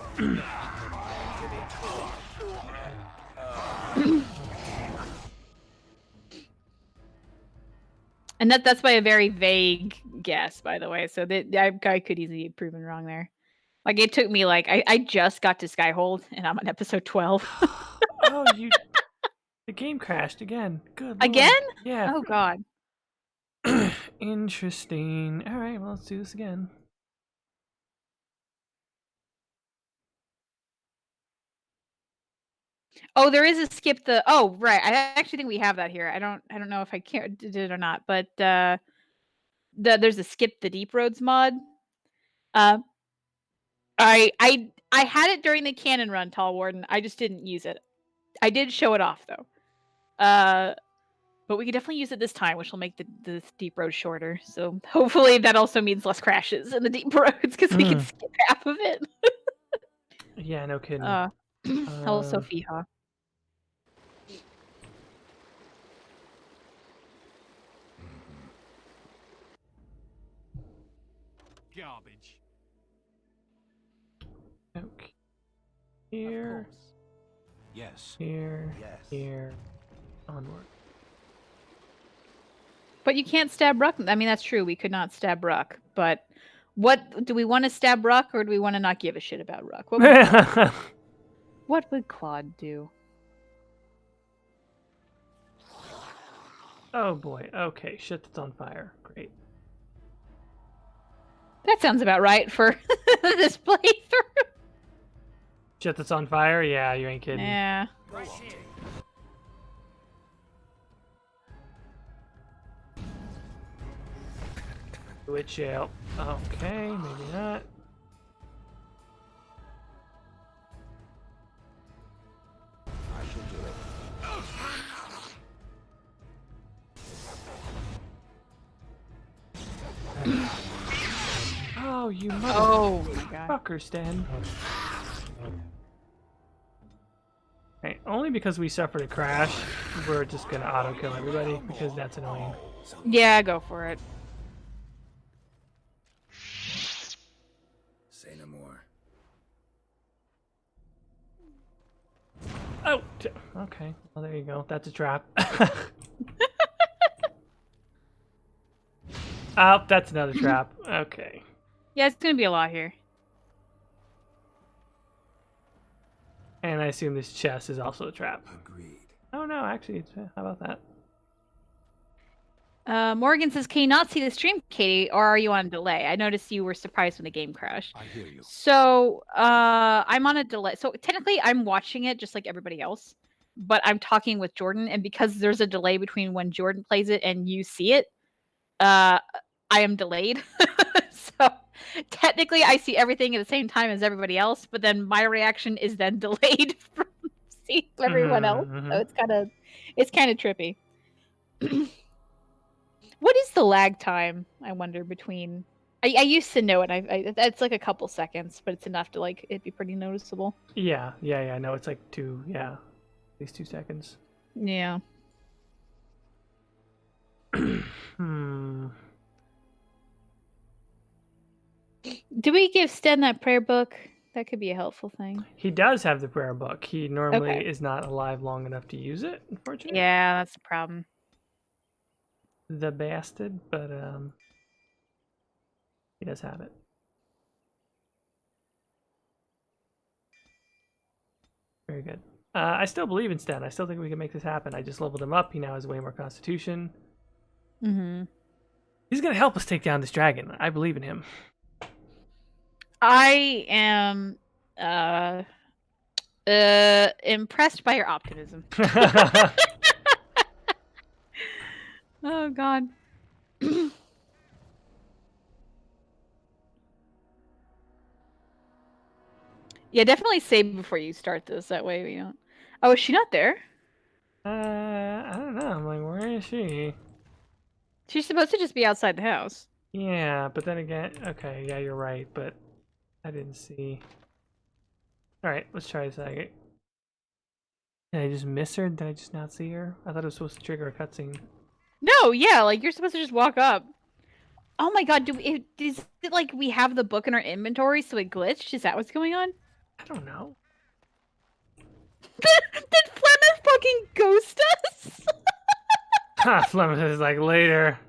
And that's by a very vague guess, by the way. So that I could easily be proven wrong there. Like it took me like I just got to Skyhold and I'm on episode 12. Oh, the game crashed again. Good Lord. Again? Yeah. Oh God. Interesting. All right, well, let's do this again. Oh, there is a skip the. Oh, right. I actually think we have that here. I don't know if I did it or not, but there's a skip the deep roads mod. I I had it during the cannon run, Tall Warden. I just didn't use it. I did show it off though. But we could definitely use it this time, which will make the deep road shorter. So hopefully that also means less crashes in the deep roads because we can skip half of it. Yeah, no kidding. Hello, Sophia. Garbage. Okay. Here. Yes. Here. Yes. Here. Onward. But you can't stab Ruck. I mean, that's true. We could not stab Ruck. But what do we want to stab Ruck, or do we want to not give a shit about Ruck? What would Claude do? Oh boy. Okay, shit that's on fire. Great. That sounds about right for this playthrough. Shit that's on fire? Yeah, you ain't kidding. Yeah. Witch ale. Okay, maybe not. I shall do it. Oh, you Oh my god. motherfuckers, Dan. Okay, only because we suffered a crash, we're just gonna auto kill everybody because that's annoying. Yeah, go for it. Say no more. Oh, okay. Well, there you go. That's a trap. Oh, that's another trap. Okay. Yeah, it's gonna be a lot here. And I assume this chest is also a trap. Agreed. Oh no, actually, it's, how about that? Morgan says, "Can you not see the stream, Caitie, or are you on delay? I noticed you were surprised when the game crashed." I hear you. So, I'm on a delay. So technically, I'm watching it just like everybody else, but I'm talking with Jordan, and because there's a delay between when Jordan plays it and you see it, I am delayed. So technically, I see everything at the same time as everybody else, but then my reaction is then delayed from seeing everyone else. So it's kind of trippy. What is the lag time? I wonder between. I used to know it. It's like a couple seconds, but it's enough to like it be pretty noticeable. Yeah. No, it's like at least 2 seconds. Yeah. Do we give Sten that prayer book? That could be a helpful thing. He does have the prayer book. He normally is not alive long enough to use it, unfortunately. Yeah, that's the problem. The bastard, but he does have it. Very good. I still believe in Sten. I still think we can make this happen. I just leveled him up. He now has way more constitution. Mm-hmm. He's gonna help us take down this dragon. I believe in him. I am impressed by your optimism. Oh god. Yeah, definitely save before you start this. That way we don't. Oh, is she not there? I don't know. I'm like, where is she? She's supposed to just be outside the house. Yeah, but then again, okay, yeah, you're right, but I didn't see. All right, let's try this again. Did I just miss her? Did I just not see her? I thought it was supposed to trigger a cutscene. No, yeah, like you're supposed to just walk up. Oh my god, is it like we have the book in our inventory so it glitched? Is that what's going on? I don't know. Did Flemeth fucking ghost us? Ha, Flemeth is like later.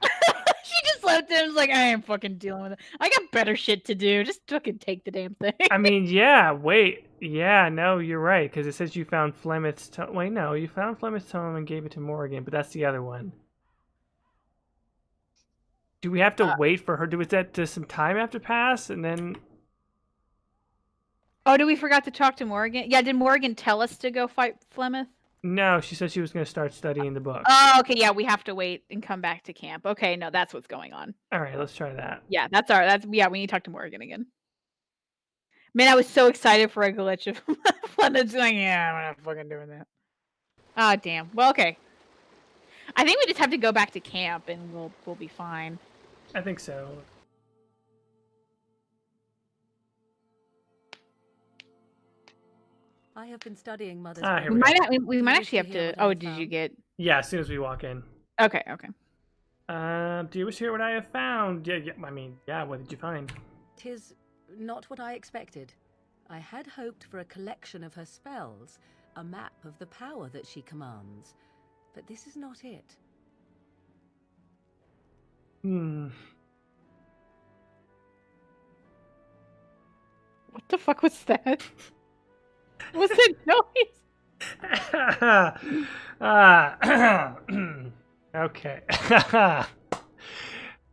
She just left it and was like, I ain't fucking dealing with it. I got better shit to do. Just fucking take the damn thing. I mean, yeah, wait. Yeah, no, you're right, because it says you found Flemeth's tome. Wait, no, you found Flemeth's tome and gave it to Morgan, but that's the other one. Do we have to wait for her? Does some time have to pass and then... Oh, did we forgot to talk to Morgan? Yeah, did Morgan tell us to go fight Flemeth? No, she said she was going to start studying the book. Oh, okay, yeah, we have to wait and come back to camp. Okay, no, that's what's going on. All right, let's try that. Yeah, we need to talk to Morgan again. Man, I was so excited for a glitch of Flemeth's like, yeah, I'm not fucking doing that. Oh, damn. Well, okay. I think we just have to go back to camp and we'll be fine. I think so. I have been studying Mother's Here We we might, go. we might Do you actually wish have to hear to. what I Oh, have did you found? get? Yeah, as soon as we walk in. Okay. Do you wish to hear what I have found? Yeah, I mean, yeah, what did you find? 'Tis not what I expected. I had hoped for a collection of her spells, a map of the power that she commands. But this is not it. What the fuck was that? What's that noise? Okay.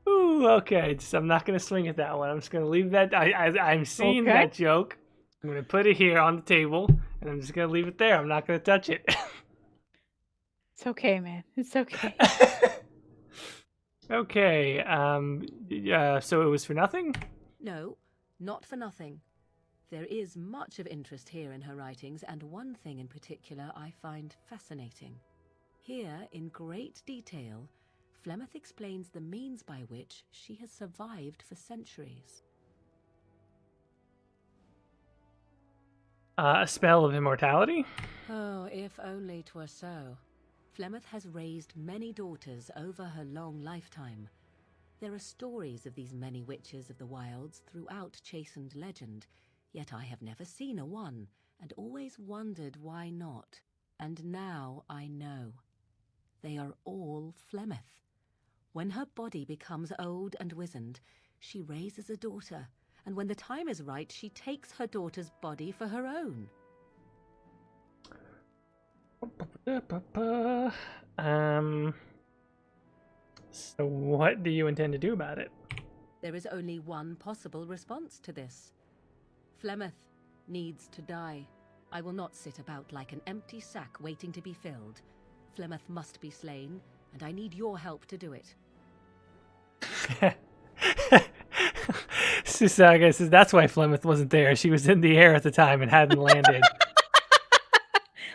Ooh, okay. I'm not gonna swing at that one. I'm just gonna leave that. I'm seeing Okay. that joke. I'm gonna put it here on the table, and I'm just gonna leave it there. I'm not gonna touch it. It's okay, man. It's okay. Okay. So it was for nothing. No, not for nothing. There is much of interest here in her writings, and one thing in particular I find fascinating. Here, in great detail, Flemeth explains the means by which she has survived for centuries. A spell of immortality. Oh, if only 'twere so. Flemeth has raised many daughters over her long lifetime. There are stories of these many witches of the wilds throughout chastened legend, yet I have never seen a one, and always wondered why not. And now I know. They are all Flemeth. When her body becomes old and wizened, she raises a daughter, and when the time is right, she takes her daughter's body for her own. So what do you intend to do about it? There is only one possible response to this. Flemeth needs to die. I will not sit about like an empty sack waiting to be filled. Flemeth must be slain, and I need your help to do it. Susaga says that's why Flemeth wasn't there. She was in the air at the time and hadn't landed.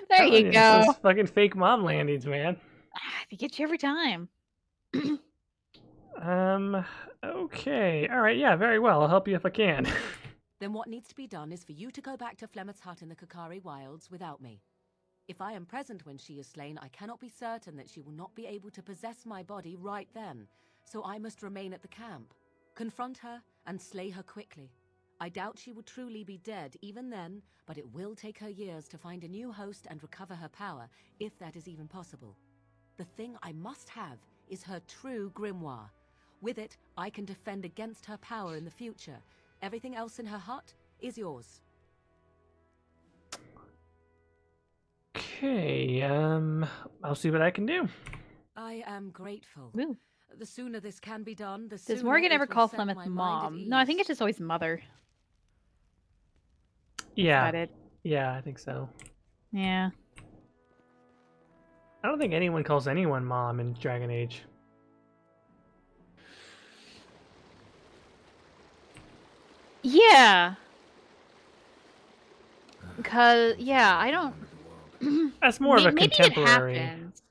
There you It's go. those fucking fake mom landings, man. They get you every time. Okay. All right, yeah, very well. I'll help you if I can. Then what needs to be done is for you to go back to Flemeth's hut in the Kakari Wilds without me. If I am present when she is slain, I cannot be certain that she will not be able to possess my body right then, so I must remain at the camp. Confront her and slay her quickly. I doubt she will truly be dead even then, but it will take her years to find a new host and recover her power, if that is even possible. The thing I must have is her true grimoire. With it, I can defend against her power in the future. Everything else in her hut is yours. Okay, I'll see what I can do. I am grateful. Ooh. The sooner this can be done, the sooner Does Morgan it ever will call set my Flemeth mind at mom? No, I think ease. it's just always mother. Yeah. Got it. Yeah, I think so. Yeah. I don't think anyone calls anyone mom in Dragon Age. Yeah. Because, yeah, I don't... That's more of a Maybe contemporary. it happens.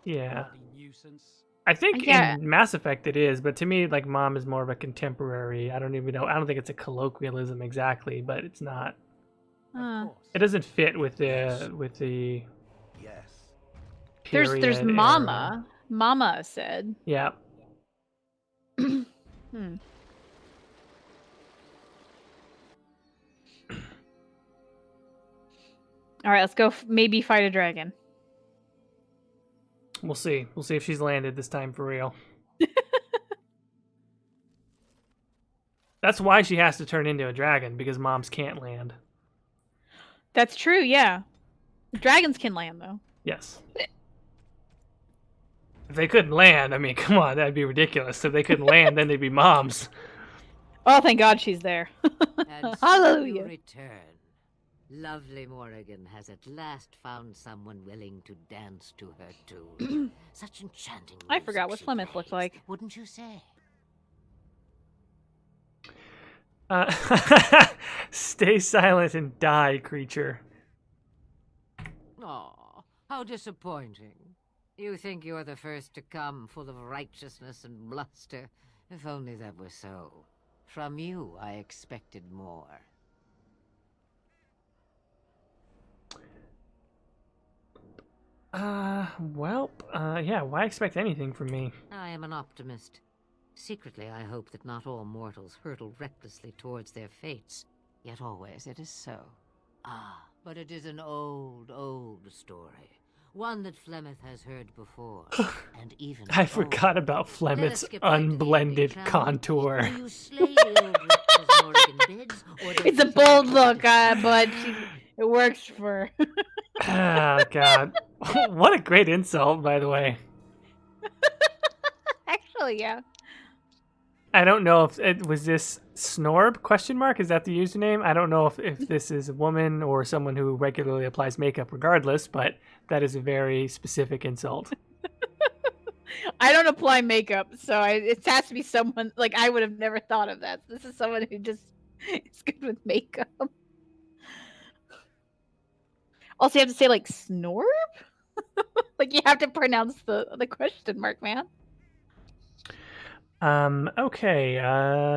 Yeah. Bloody nuisance. I think Yeah. in Mass Effect it is, but to me, like, mom is more of a contemporary. I don't even know. I don't think it's a colloquialism exactly, but it's not. Of course. It doesn't fit with the Yes. Yes. There's period era. Mama. Mama said. Yeah. All right, let's go. Maybe fight a dragon. We'll see. We'll see if she's landed this time for real. That's why she has to turn into a dragon, because moms can't land. That's true. Yeah, dragons can land though. Yes. If they couldn't land, I mean, come on, that'd be ridiculous. If they couldn't land, then they'd be moms. Oh, thank God she's there. And so Hallelujah. you return. Lovely Morrigan has at last found someone willing to dance to her tune. Such enchanting I forgot music what she Flemeth looked plays, like. Wouldn't you say? Stay silent and die, creature. Aw, how disappointing. You think you're the first to come, full of righteousness and bluster. If only that were so. From you, I expected more. Yeah, why expect anything from me? I am an optimist. Secretly, I hope that not all mortals hurtle recklessly towards their fates. Yet always it is so. Ah, but it is an old, old story. One that Flemeth has heard before, and even I forgot about Flemeth's skip right to the unblended ending, shall we? contour. Will you slay the old witch as Morrigan bids, or don't It's a you bold think look, it is- but it works for her. Oh, God. What a great insult, by the way. Actually, yeah. I don't know if it was this Snorb question mark. Is that the username? I don't know if this is a woman or someone who regularly applies makeup regardless, but that is a very specific insult. I don't apply makeup, so it has to be someone like I would have never thought of that. This is someone who just is good with makeup. Also, you have to say like Snorb, like you have to pronounce the question mark, man. Okay,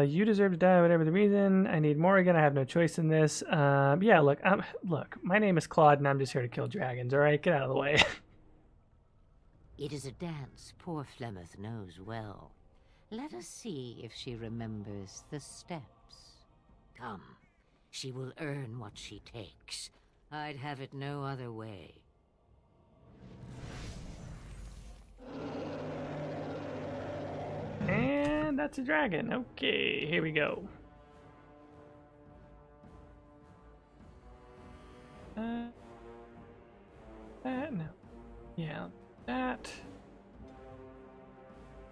you deserve to die, whatever the reason. I need Morrigan. I have no choice in this. Yeah, look, my name is Claude, and I'm just here to kill dragons. All right, get out of the way. It is a dance poor Flemeth knows well. Let us see if she remembers the steps. Come, she will earn what she takes. I'd have it no other way. And that's a dragon. Okay, here we go. That, no. Yeah, that.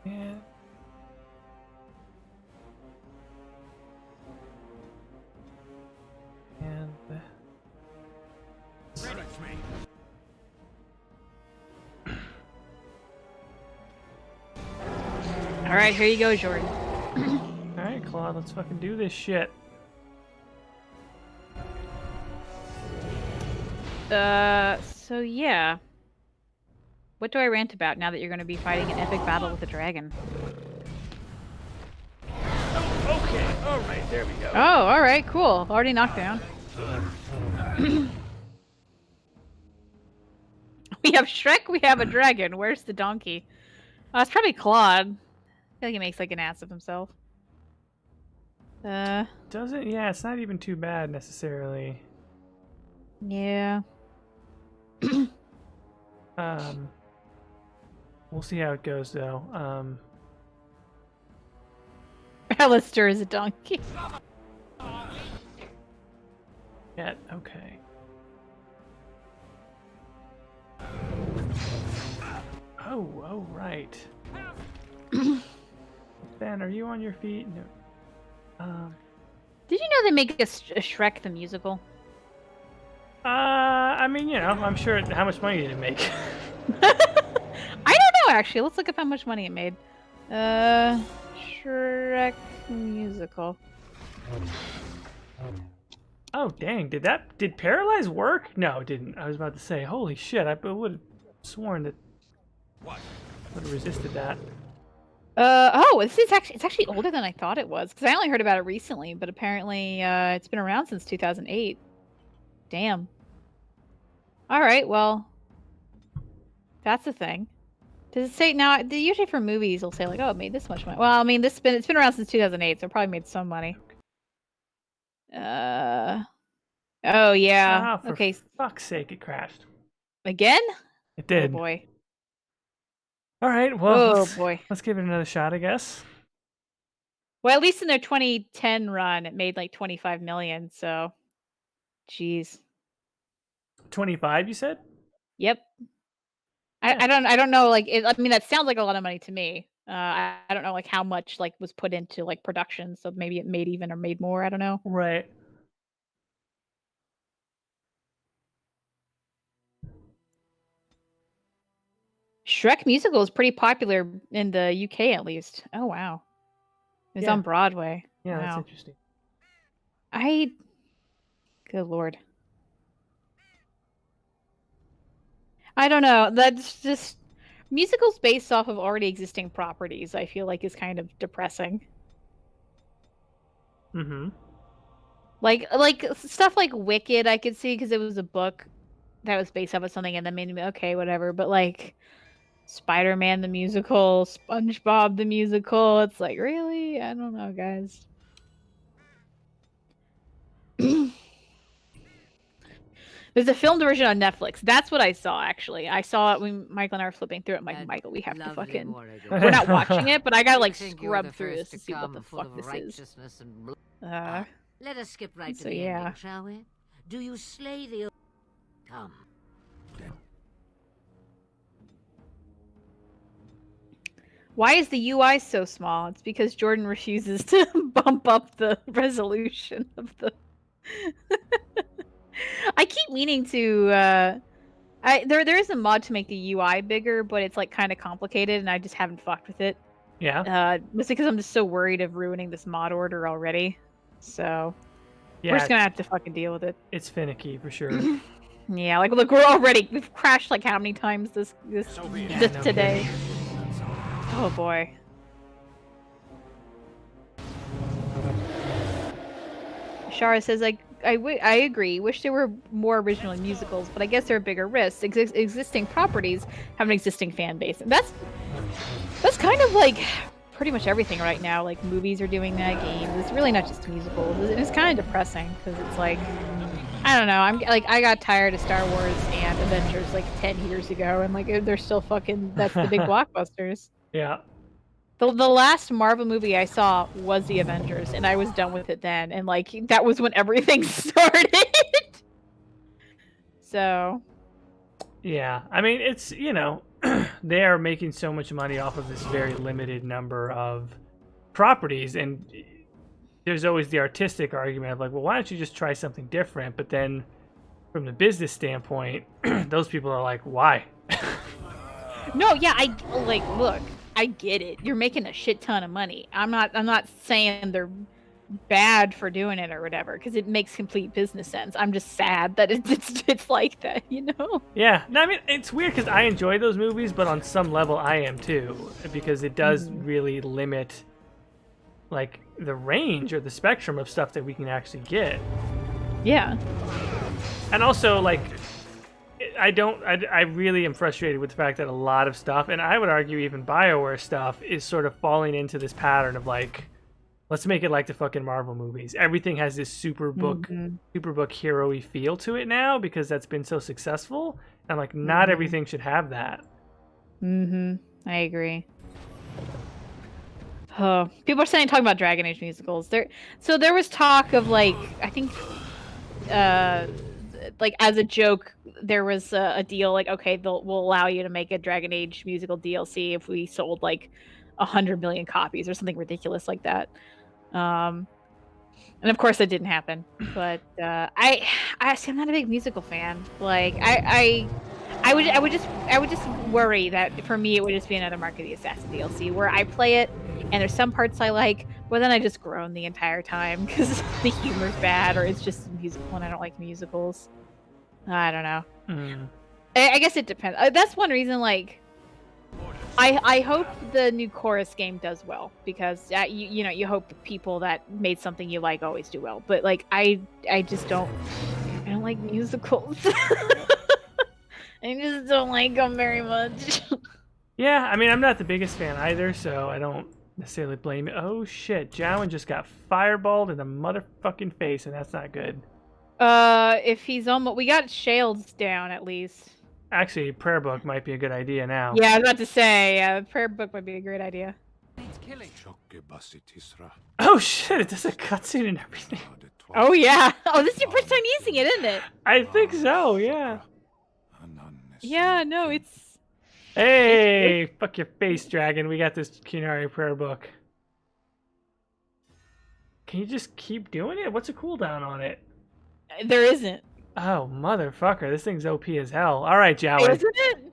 And... And... All right, here you go, Jordan. All right, Claude, let's fucking do this shit. So yeah. What do I rant about now that you're going to be fighting an epic battle with a dragon? Okay, all right, there we go. Oh, all right, cool. Already knocked down. We have Shrek, we have a dragon. Where's the donkey? It's probably Claude. I feel like he makes like an ass of himself. Doesn't? Yeah, it's not even too bad necessarily. Yeah. We'll see how it goes though. Alistair is a donkey. Yeah, okay. Oh, right. Ben, are you on your feet? No. Did you know they make a Shrek the musical? I mean, you know, I'm sure. How much money did it make? I don't know, actually. Let's look up how much money it made. Shrek musical. Oh, dang. Did Paralyze work? No, it didn't. I was about to say, holy shit, I would have sworn that would have resisted that. It's actually older than I thought it was, because I only heard about it recently, but apparently it's been around since 2008. Damn. All right, well, that's the thing. Does it say now? Usually for movies, they'll say like, "Oh, it made this much money." Well, I mean, it's been around since 2008, so it probably made some money. Oh yeah. For okay. Fuck's sake, it crashed. Again? It did. Oh boy. All right. Well, boy. Let's give it another shot, I guess. Well, at least in their 2010 run, it made like 25 million. So, jeez. 25, you said? Yep. Yeah. I don't know. Like, I mean, that sounds like a lot of money to me. I don't know like how much like was put into like production. So maybe it made even or made more. I don't know. Right. Shrek musical is pretty popular in the UK, at least. Oh wow, it was on Broadway. Yeah, wow. that's interesting. Good lord. I don't know. That's just musicals based off of already existing properties. I feel like is kind of depressing. Mm-hmm. Like stuff like Wicked, I could see because it was a book that was based off of something, and then made me okay, whatever. But like Spider-Man the musical, SpongeBob the musical, it's like really, I don't know, guys. There's a filmed version on Netflix. That's what I saw, actually. I saw it when Michael and I were flipping through it. I'm like, Michael, we have to fucking... We're not watching it, but I gotta, like, scrub through this to see what the fuck this is. Let us skip right to So, the yeah. ending, shall we? Do you slay the... Come. Why is the UI so small? It's because Jordan refuses to bump up the resolution of the... I keep meaning to, there is a mod to make the UI bigger, but it's like kind of complicated, and I just haven't fucked with it. Yeah. It's because I'm just so worried of ruining this mod order already. So Yeah. we're just gonna have to fucking deal with it. It's finicky for sure. Yeah, like look, we've crashed like how many times this today. Kidding. Oh boy. Shara says, I agree. Wish there were more original musicals, but I guess there are bigger risks. Existing properties have an existing fan base. And that's kind of like pretty much everything right now. Like movies are doing that, games. It's really not just musicals. It's kind of depressing because it's like, I don't know. I got tired of Star Wars and Avengers like 10 years ago, and like they're still fucking. That's the big blockbusters. Yeah. The last Marvel movie I saw was the Avengers, and I was done with it then. And like that was when everything started. So. Yeah, I mean it's they are making so much money off of this very limited number of properties, and there's always the artistic argument of like, well, why don't you just try something different? But then, from the business standpoint, those people are like, why? No, yeah, look. I get it. You're making a shit ton of money. I'm not saying they're bad for doing it or whatever, because it makes complete business sense. I'm just sad that it's like that, you know? Yeah. No, I mean, it's weird because I enjoy those movies, but on some level I am too, because it does really limit like the range or the spectrum of stuff that we can actually get. Yeah. And also like I really am frustrated with the fact that a lot of stuff, and I would argue even BioWare stuff, is sort of falling into this pattern of like, let's make it like the fucking Marvel movies. Everything has this superbook hero-y feel to it now because that's been so successful. And like, not everything should have that. I agree. Oh, people are talking about Dragon Age musicals. There was talk of like, I think, like as a joke, there was a deal like, okay, we'll allow you to make a Dragon Age musical DLC if we sold like 100 million copies or something ridiculous like that. And of course that didn't happen. But I'm not a big musical fan. Like I would just worry that for me it would just be another Mark of the Assassin DLC where I play it and there's some parts I like, but then I just groan the entire time because the humor's bad or it's just musical and I don't like musicals. I don't know. I guess it depends. That's one reason. Like, I hope the new Chorus game does well because you hope the people that made something you like always do well. But like, I just don't. I don't like musicals. I just don't like them very much. Yeah, I mean, I'm not the biggest fan either, so I don't necessarily blame it. Oh shit, Jowan just got fireballed in the motherfucking face, and that's not good. If he's almost, we got Shales down at least. Actually, prayer book might be a good idea now. Yeah, I was about to say, prayer book might be a great idea. Oh shit, it does a cutscene and everything. Oh yeah. Oh, this is your first time using it, isn't it? I think so, yeah. Yeah, no, it's... Hey, fuck your face, dragon. We got this Kunari prayer book. Can you just keep doing it? What's a cooldown on it? There isn't. Oh, motherfucker. This thing's OP as hell. All right, Jowan. Isn't it?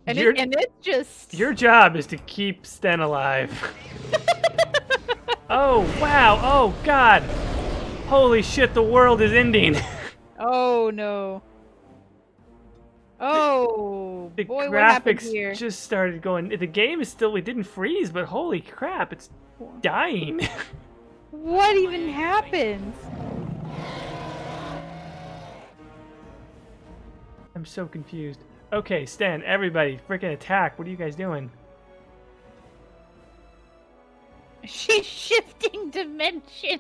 And it's just... Your job is to keep Sten alive. Oh, wow. Oh, God. Holy shit, the world is ending. Oh no. Oh The boy, what happened graphics here? just started going. The game is still, it didn't freeze, but holy crap, it's dying. What even happened? I'm so confused. Okay, Stan, everybody, freaking attack. What are you guys doing? She's shifting dimension.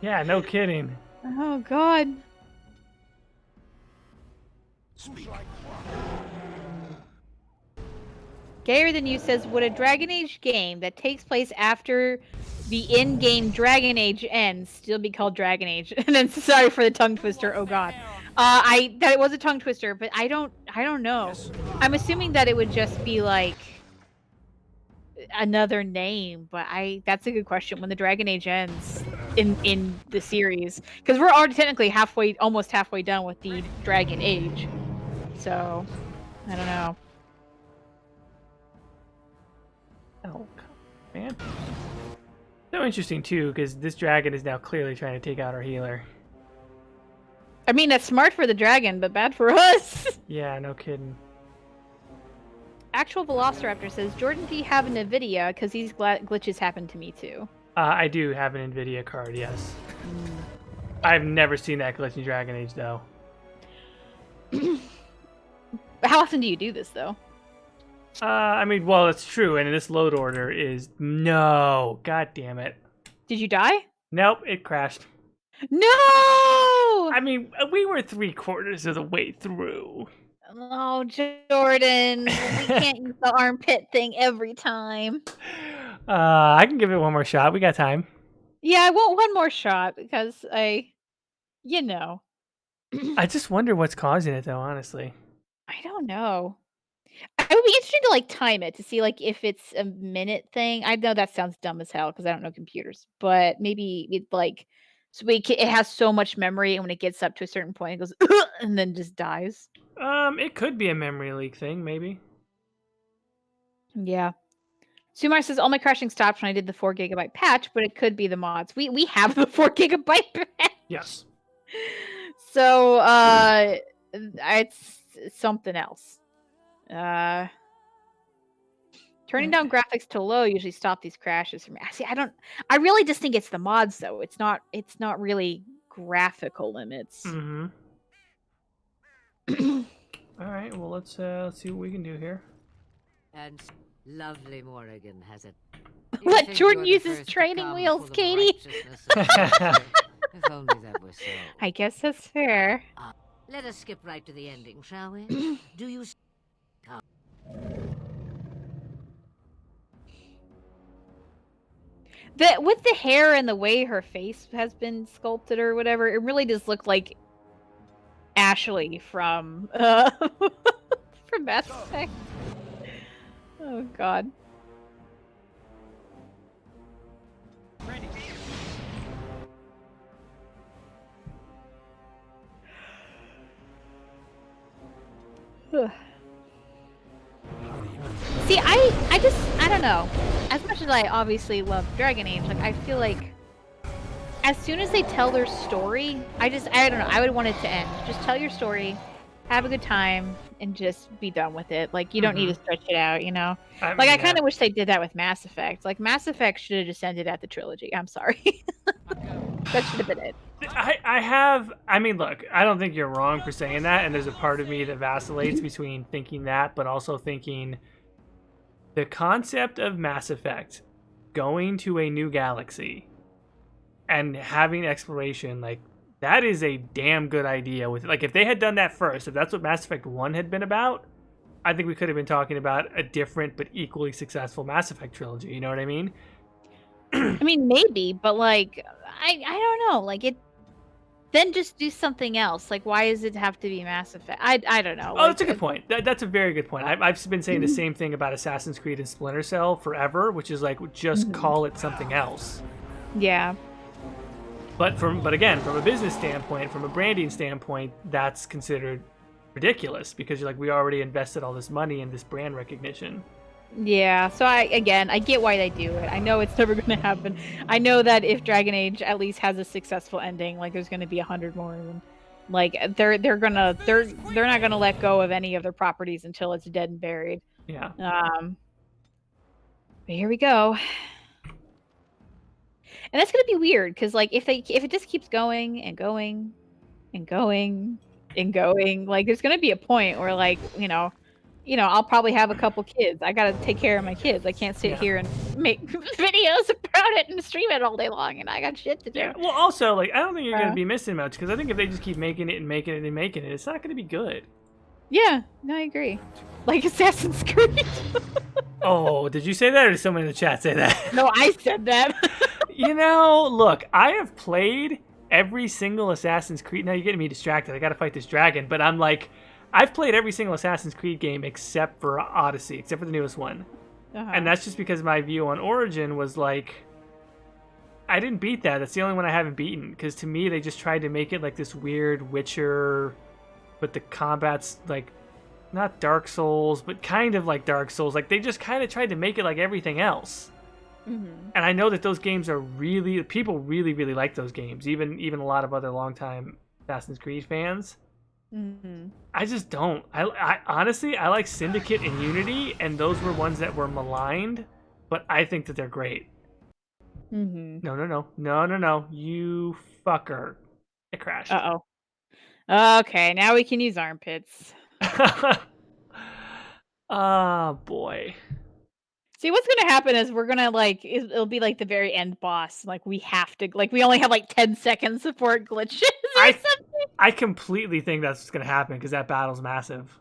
Yeah, no kidding. Oh god. Speak. Gayer Than You says, would a Dragon Age game that takes place after the in-game Dragon Age ends still be called Dragon Age? And then sorry for the tongue twister. Oh god. That it was a tongue twister, but I don't know. Yes. I'm assuming that it would just be like another name, but that's a good question. When the Dragon Age ends in the series, because we're already technically almost halfway done with the Dragon Age, so I don't know. Oh, man. So interesting too, because this dragon is now clearly trying to take out our healer. I mean, that's smart for the dragon, but bad for us. Yeah, no kidding. Actual Velociraptor says, Jordan, do you have an NVIDIA? Because these glitches happen to me too. I do have an NVIDIA card, yes. I've never seen that glitch in Dragon Age, though. How often do you do this, though? I mean, well, it's true, and this load order is... No! God damn it. Did you die? Nope, it crashed. No! I mean, we were 3/4 of the way through. Oh, Jordan. We can't use the armpit thing every time. I can give it one more shot. We got time. Yeah, I want one more shot because you know. I just wonder what's causing it, though, honestly. I don't know. I would be interested to like time it to see like if it's a minute thing. I know that sounds dumb as hell because I don't know computers, but maybe it like it has so much memory, and when it gets up to a certain point, it goes and then just dies. It could be a memory leak thing, maybe. Yeah. Sumar says all my crashing stopped when I did the 4 GB patch, but it could be the mods. We have the 4 GB patch. Yes. So it's something else. Turning down graphics to low usually stop these crashes for me. See, I really just think it's the mods though. It's not really graphical limits. Mm-hmm. All right, well let's see what we can do here. And lovely Morrigan has it. Let Jordan use his training wheels, Caitie. If only that was so. I guess that's fair. Let us skip right to the ending, shall we? Do you? With the hair and the way her face has been sculpted or whatever, it really does look like Ashley from from Mass Effect. Oh god. Ready. See, I don't know. As much as I obviously love Dragon Age, like I feel like as soon as they tell their story, I don't know, I would want it to end. Just tell your story, have a good time, and just be done with it. Like you don't need to stretch it out, you know? I kind of wish they did that with Mass Effect. Like Mass Effect should have just ended at the trilogy. I'm sorry. That should have been it. I mean, look, I don't think you're wrong for saying that, and there's a part of me that vacillates between thinking that, but also thinking the concept of Mass Effect going to a new galaxy and having exploration, like, that is a damn good idea. With like, if they had done that first, if that's what Mass Effect 1 had been about, I think we could have been talking about a different but equally successful Mass Effect trilogy, you know what I mean? I mean, maybe, but like, I don't know. Like it, then just do something else. Like, why does it have to be Mass Effect? I don't know. Oh, that's a good point. That's a very good point. I've been saying the same thing about Assassin's Creed and Splinter Cell forever, which is like, just call it something else. Yeah. But again, from a business standpoint, from a branding standpoint, that's considered ridiculous because you're like, we already invested all this money in this brand recognition. Yeah, so I get why they do it. I know it's never going to happen. I know that if Dragon Age at least has a successful ending, like there's going to be 100 more of them. Like they're not gonna let go of any of their properties until it's dead and buried. Yeah. But here we go. And that's gonna be weird because like if it just keeps going and going and going and going, like there's gonna be a point where like I'll probably have a couple kids. I gotta take care of my kids. I can't sit here and make videos about it and stream it all day long, and I got shit to do. Yeah. Well, also, like, I don't think you're gonna be missing much because I think if they just keep making it and making it and making it, it's not gonna be good. Yeah, no, I agree. Like Assassin's Creed. Oh, did you say that, or did someone in the chat say that? No, I said that. Look, I have played every single Assassin's Creed. Now you're getting me distracted. I gotta fight this dragon, but I'm like, I've played every single Assassin's Creed game except for Odyssey, except for the newest one. And that's just because my view on Origin was like, I didn't beat that. That's the only one I haven't beaten. Because to me, they just tried to make it like this weird Witcher, but the combat's like, not Dark Souls, but kind of like Dark Souls. Like, they just kind of tried to make it like everything else. And I know that those games are people really, really like those games. Even a lot of other longtime Assassin's Creed fans. I just don't. I honestly, I like Syndicate and Unity, and those were ones that were maligned, but I think that they're great. No, you fucker. It crashed. Okay, now we can use armpits. Oh boy. See, what's gonna happen is we're gonna like it'll be like the very end boss. Like we have to we only have like 10 seconds before it glitches or something. I completely think that's what's gonna happen because that battle's massive.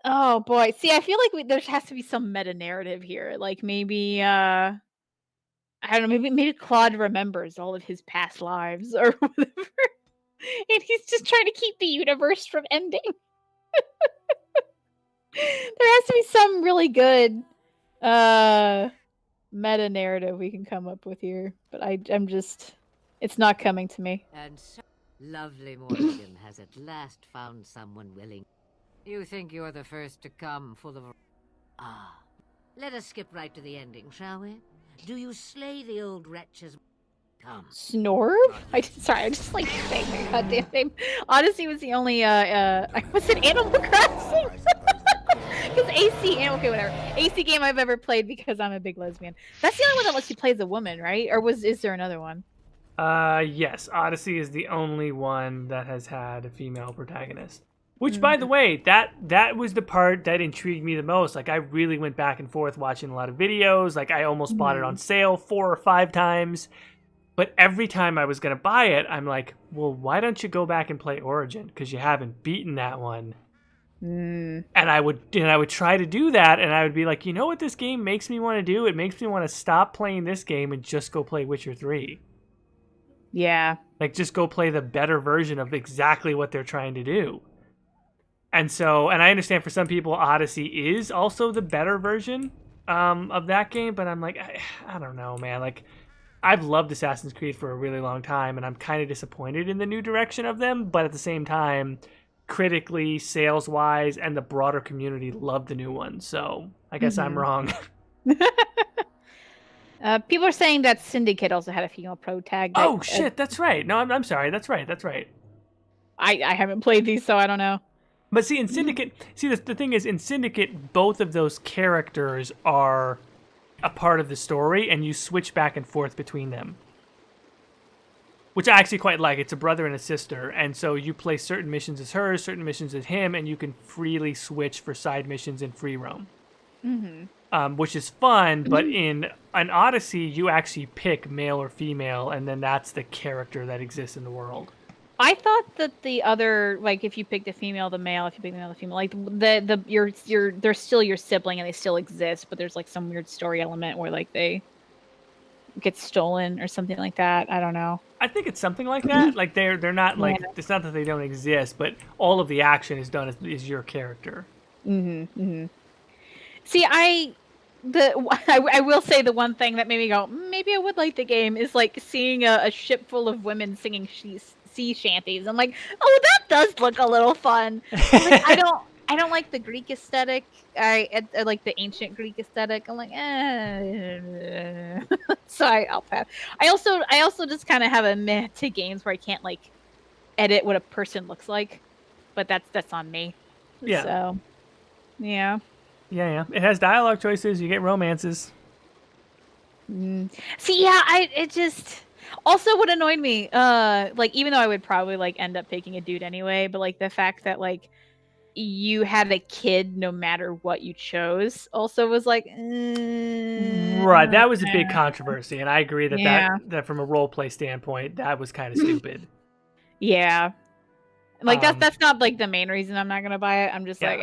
Oh boy. See, I feel like there has to be some meta narrative here. Like maybe I don't know, maybe Claude remembers all of his past lives or whatever. And he's just trying to keep the universe from ending. There has to be some really good meta narrative we can come up with here, but I'm just, it's not coming to me. And so, lovely Morrigan has at last found someone willing. You think you're the first to come, full of... let us skip right to the ending, shall we? Do you slay the old wretches? Come. Snorb? I just like saying my goddamn name. Odyssey was the only was it Animal Crossing? Because okay, whatever. AC game I've ever played because I'm a big lesbian. That's the only one that lets you play as a woman, right? Or is there another one? Yes. Odyssey is the only one that has had a female protagonist. Which, by the way, that was the part that intrigued me the most. Like, I really went back and forth watching a lot of videos. Like, I almost bought it on sale 4 or 5 times. But every time I was going to buy it, I'm like, well, why don't you go back and play Origin? Because you haven't beaten that one. And I would try to do that, and I would be like, you know what this game makes me want to do? It makes me want to stop playing this game and just go play Witcher 3. Yeah. Like, just go play the better version of exactly what they're trying to do. And so, and I understand for some people, Odyssey is also the better version of that game, but I'm like, I don't know, man. Like, I've loved Assassin's Creed for a really long time, and I'm kind of disappointed in the new direction of them, but at the same time, critically, sales-wise, and the broader community love the new one, so I guess I'm wrong. People are saying that Syndicate also had a female protag. Oh, shit, that's right. No, I'm sorry. That's right. I haven't played these, so I don't know. But see, in Syndicate, the thing is, in Syndicate, both of those characters are a part of the story, and you switch back and forth between them. Which I actually quite like. It's a brother and a sister, and so you play certain missions as her, certain missions as him, and you can freely switch for side missions in free roam. Which is fun, but in an Odyssey, you actually pick male or female, and then that's the character that exists in the world. I thought that the other, like, if you pick the female, the male, if you pick the male, the female, like, they're still your sibling and they still exist, but there's, like, some weird story element where, like, they get stolen or something like that. I don't know. I think it's something like that. Like, they're not, like, it's not that they don't exist, but all of the action is done as your character. See, I will say the one thing that made me go, maybe I would like the game is, like, seeing a ship full of women singing sea shanties. I'm like, oh, that does look a little fun. Like, I I don't like the Greek aesthetic. I like the ancient Greek aesthetic. I'm like, so I'll pass. I also just kind of have a meh to games where I can't like edit what a person looks like, but that's on me. Yeah. So, yeah. Yeah. It has dialogue choices. You get romances. See, yeah, it just also what annoyed me, like even though I would probably like end up picking a dude anyway, but like the fact that like you had a kid no matter what you chose also was like, right. That was a big controversy, and I agree that from a role play standpoint, that was kind of stupid. Yeah. Like that's not like the main reason I'm not gonna buy it. I'm just like,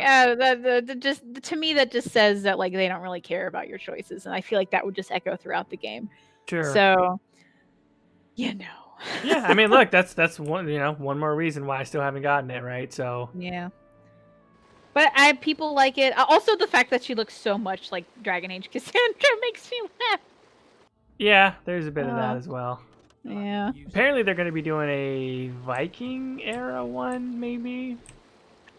just to me that just says that like they don't really care about your choices, and I feel like that would just echo throughout the game. Sure. So, yeah, I mean, look, that's one one more reason why I still haven't gotten it, right? So yeah. But people like it. Also, the fact that she looks so much like Dragon Age Cassandra makes me laugh. Yeah, there's a bit of that as well. Yeah. Apparently, they're going to be doing a Viking era one, maybe.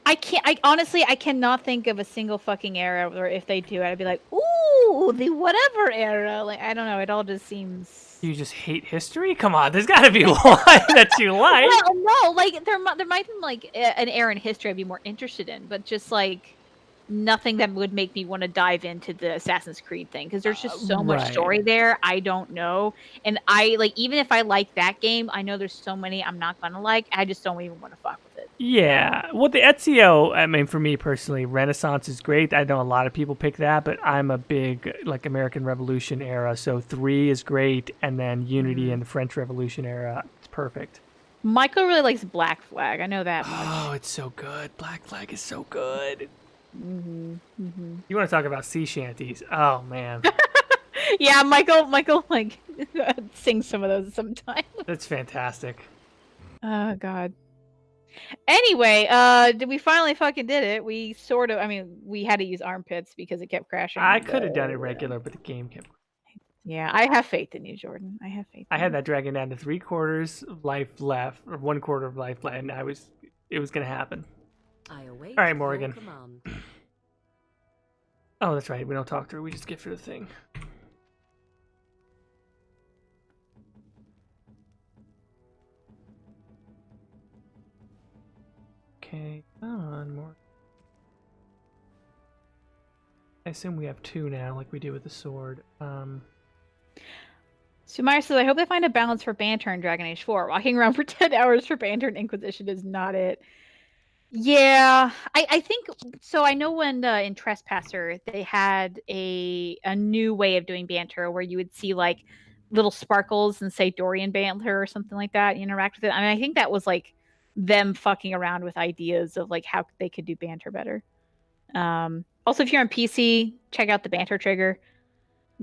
I honestly cannot think of a single fucking era where if they do it, I'd be like, ooh, the whatever era. Like, I don't know. It all just seems. You just hate history? Come on, there's got to be one that you like. Well, no, like there might be like an era in history I'd be more interested in, but just like nothing that would make me want to dive into the Assassin's Creed thing because there's just so much story there. I don't know, and I like even if I like that game, I know there's so many I'm not gonna like. I just don't even want to fuck with it. Yeah, well, the Ezio, I mean, for me personally, Renaissance is great. I know a lot of people pick that, but I'm a big like American Revolution era, so 3 is great, and then Unity and the French Revolution era, it's perfect. Michael really likes Black Flag. I know that much. Oh, it's so good. Black Flag is so good. You want to talk about sea shanties? Oh man. Yeah, Michael like sings some of those sometimes. That's fantastic. Oh god. Anyway, we finally fucking did it. We sort of, I mean, we had to use armpits because it kept crashing. I could have done it regular, but the game kept. Yeah, I have faith in you, Jordan. I have faith. I had that dragon down to 3/4 life left, or 1/4 of life left, and it was gonna happen. I await all right, Morrigan. command. Oh, that's right. We don't talk to her. We just gift her the thing. Okay, on more. I assume we have 2 now, like we did with the sword. Sumire says, I hope they find a balance for banter in Dragon Age 4. Walking around for 10 hours for banter in Inquisition is not it. Yeah, I think so. I know when in Trespasser they had a new way of doing banter where you would see like little sparkles and say Dorian banter or something like that. You interact with it. I mean, I think that was like them fucking around with ideas of like how they could do banter better. Also, if you're on PC, check out the banter trigger.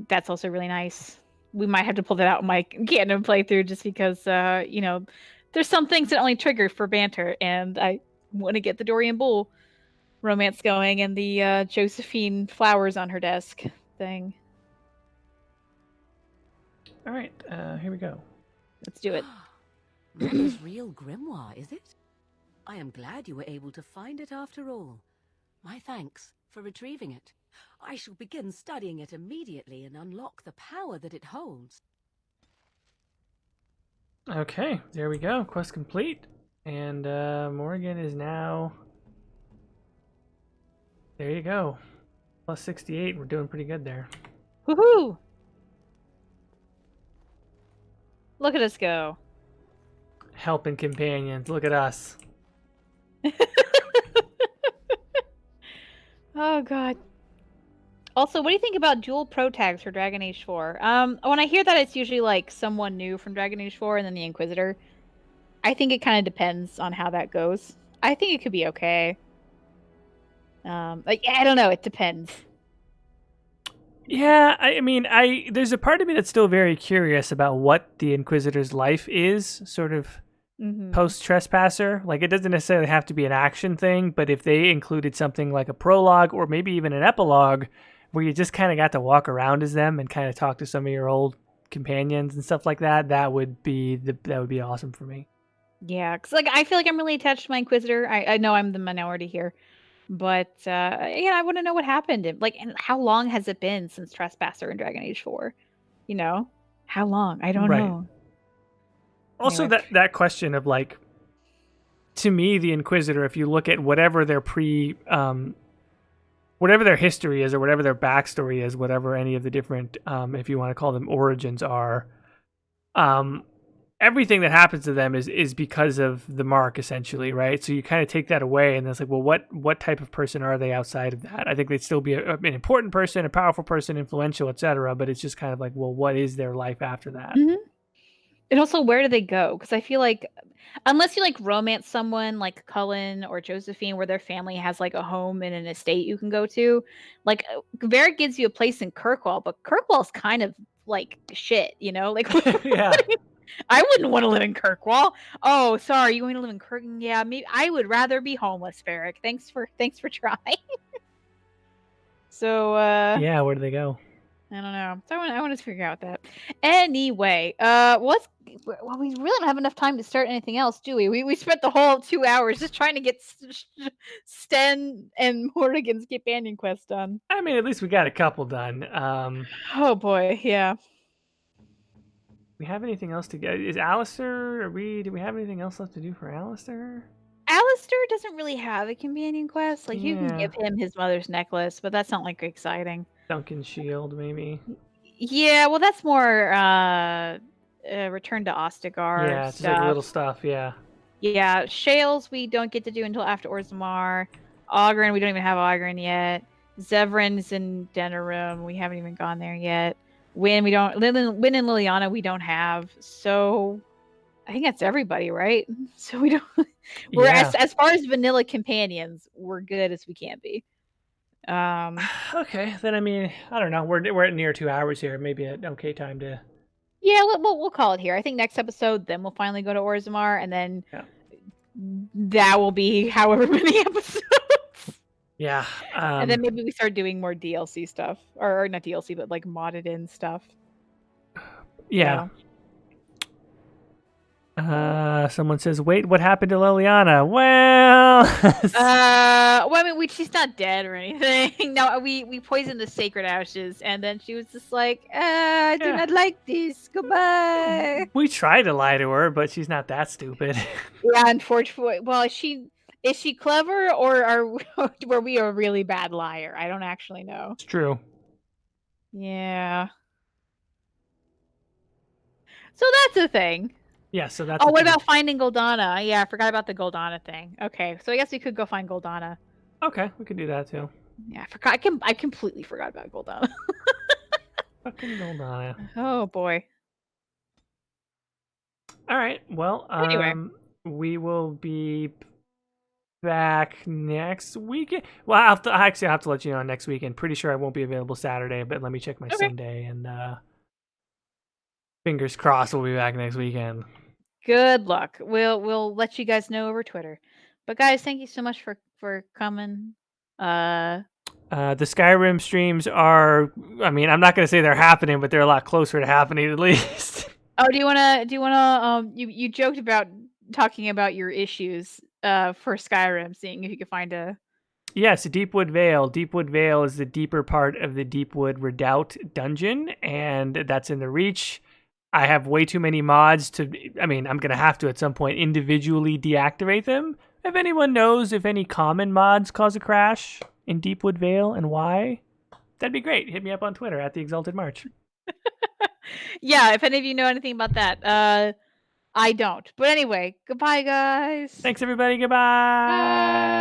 That's also really nice. We might have to pull that out in my canon playthrough just because there's some things that only trigger for banter, and I want to get the Dorian Bull romance going and the Josephine flowers on her desk thing. All right, here we go. Let's do it. Mother's real grimoire, is it? I am glad you were able to find it after all. My thanks for retrieving it. I shall begin studying it immediately and unlock the power that it holds. Okay, there we go. Quest complete. And Morrigan is now... There you go. Plus 68. We're doing pretty good there. Woohoo! Look at us go. Helping companions. Look at us. Oh, God. Also, what do you think about dual pro tags for Dragon Age 4? When I hear that it's usually like someone new from Dragon Age 4 and then the Inquisitor, I think it kind of depends on how that goes. I think it could be okay. I don't know. It depends. Yeah, I mean, there's a part of me that's still very curious about what the Inquisitor's life is, sort of post-Trespasser. Like, it doesn't necessarily have to be an action thing, but if they included something like a prologue or maybe even an epilogue where you just kind of got to walk around as them and kind of talk to some of your old companions and stuff like that, that would be awesome for me. Yeah, because like I feel like I'm really attached to my Inquisitor. I know I'm the minority here, But I want to know what happened. And how long has it been since Trespasser in Dragon Age 4? How long? I don't Right. know. Also, Anyway. that question of to me, the Inquisitor, if you look at whatever their whatever their history is or whatever their backstory is, whatever any of the different, if you want to call them origins are, everything that happens to them is because of the mark, essentially, right? So you kind of take that away, and it's like, well, what type of person are they outside of that? I think they'd still be an important person, a powerful person, influential, etc. But it's just kind of like, well, what is their life after that? Mm-hmm. And also, where do they go? Because I feel like, unless you romance someone like Cullen or Josephine, where their family has a home and an estate you can go to, Varric gives you a place in Kirkwall, but Kirkwall's kind of shit, Yeah. I wouldn't want to live in Kirkwall. Oh, sorry, you want to live in Kirkwall? Yeah, maybe I would rather be homeless, Varric. Thanks for trying. So, yeah, where do they go? I don't know. So I want to figure out that. Anyway, we really don't have enough time to start anything else, do we? We spent the whole 2 hours just trying to get Sten and Morrigan's companion quest done. I mean, at least we got a couple done. Oh boy, yeah. We have anything else to get? Is Alistair? Do we have anything else left to do for Alistair? Alistair doesn't really have a companion quest. You can give him his mother's necklace, but that's not exciting. Duncan's shield, maybe. Yeah, well, that's more return to Ostagar. Yeah, it's just little stuff. Yeah. Yeah, Shales we don't get to do until after Orzammar. Ogren, we don't even have Ogren yet. Zevran's in Denerim. We haven't even gone there yet. Wynn and Liliana we don't have. So I think that's everybody, right? So we don't. We're as far as vanilla companions, we're good as we can be. Okay, then I mean, I don't know. We're at near 2 hours here. Maybe an okay time to. Yeah, we'll call it here. I think next episode, then we'll finally go to Orzammar, and then that will be however many episodes. Yeah. And then maybe we start doing more DLC stuff, or not DLC, but modded in stuff. Yeah. Someone says, "Wait, what happened to Liliana?" Well, I mean, she's not dead or anything. No, we poisoned the sacred ashes, and then she was just like, "I do not like this. Goodbye." We try to lie to her, but she's not that stupid. Yeah, unfortunately. Well, is she clever, or were we a really bad liar? I don't actually know. It's true. Yeah. So that's the thing. Yeah, so that's. Oh, what about finding Goldana? Yeah, I forgot about the Goldana thing. Okay, so I guess we could go find Goldana. Okay, we could do that too. Yeah, I completely forgot about Goldana. Fucking Goldana. Oh boy. All right. Well, anyway, we will be back next weekend. Well, I have to let you know next weekend. Pretty sure I won't be available Saturday, but let me check my Sunday, and fingers crossed we'll be back next weekend. Good luck. We'll let you guys know over Twitter. But guys, thank you so much for coming. The Skyrim streams are, I mean, I'm not going to say they're happening, but they're a lot closer to happening at least. Oh, do you want to you joked about talking about your issues for Skyrim, seeing if you could find a. Yes, Deepwood Vale. Deepwood Vale is the deeper part of the Deepwood Redoubt dungeon, and that's in the Reach. I have way too many mods I'm going to have to at some point individually deactivate them. If anyone knows if any common mods cause a crash in Deepwood Vale and why, that'd be great. Hit me up on Twitter at The Exalted March. Yeah, if any of you know anything about that. I don't. But anyway, goodbye, guys. Thanks, everybody. Goodbye. Bye.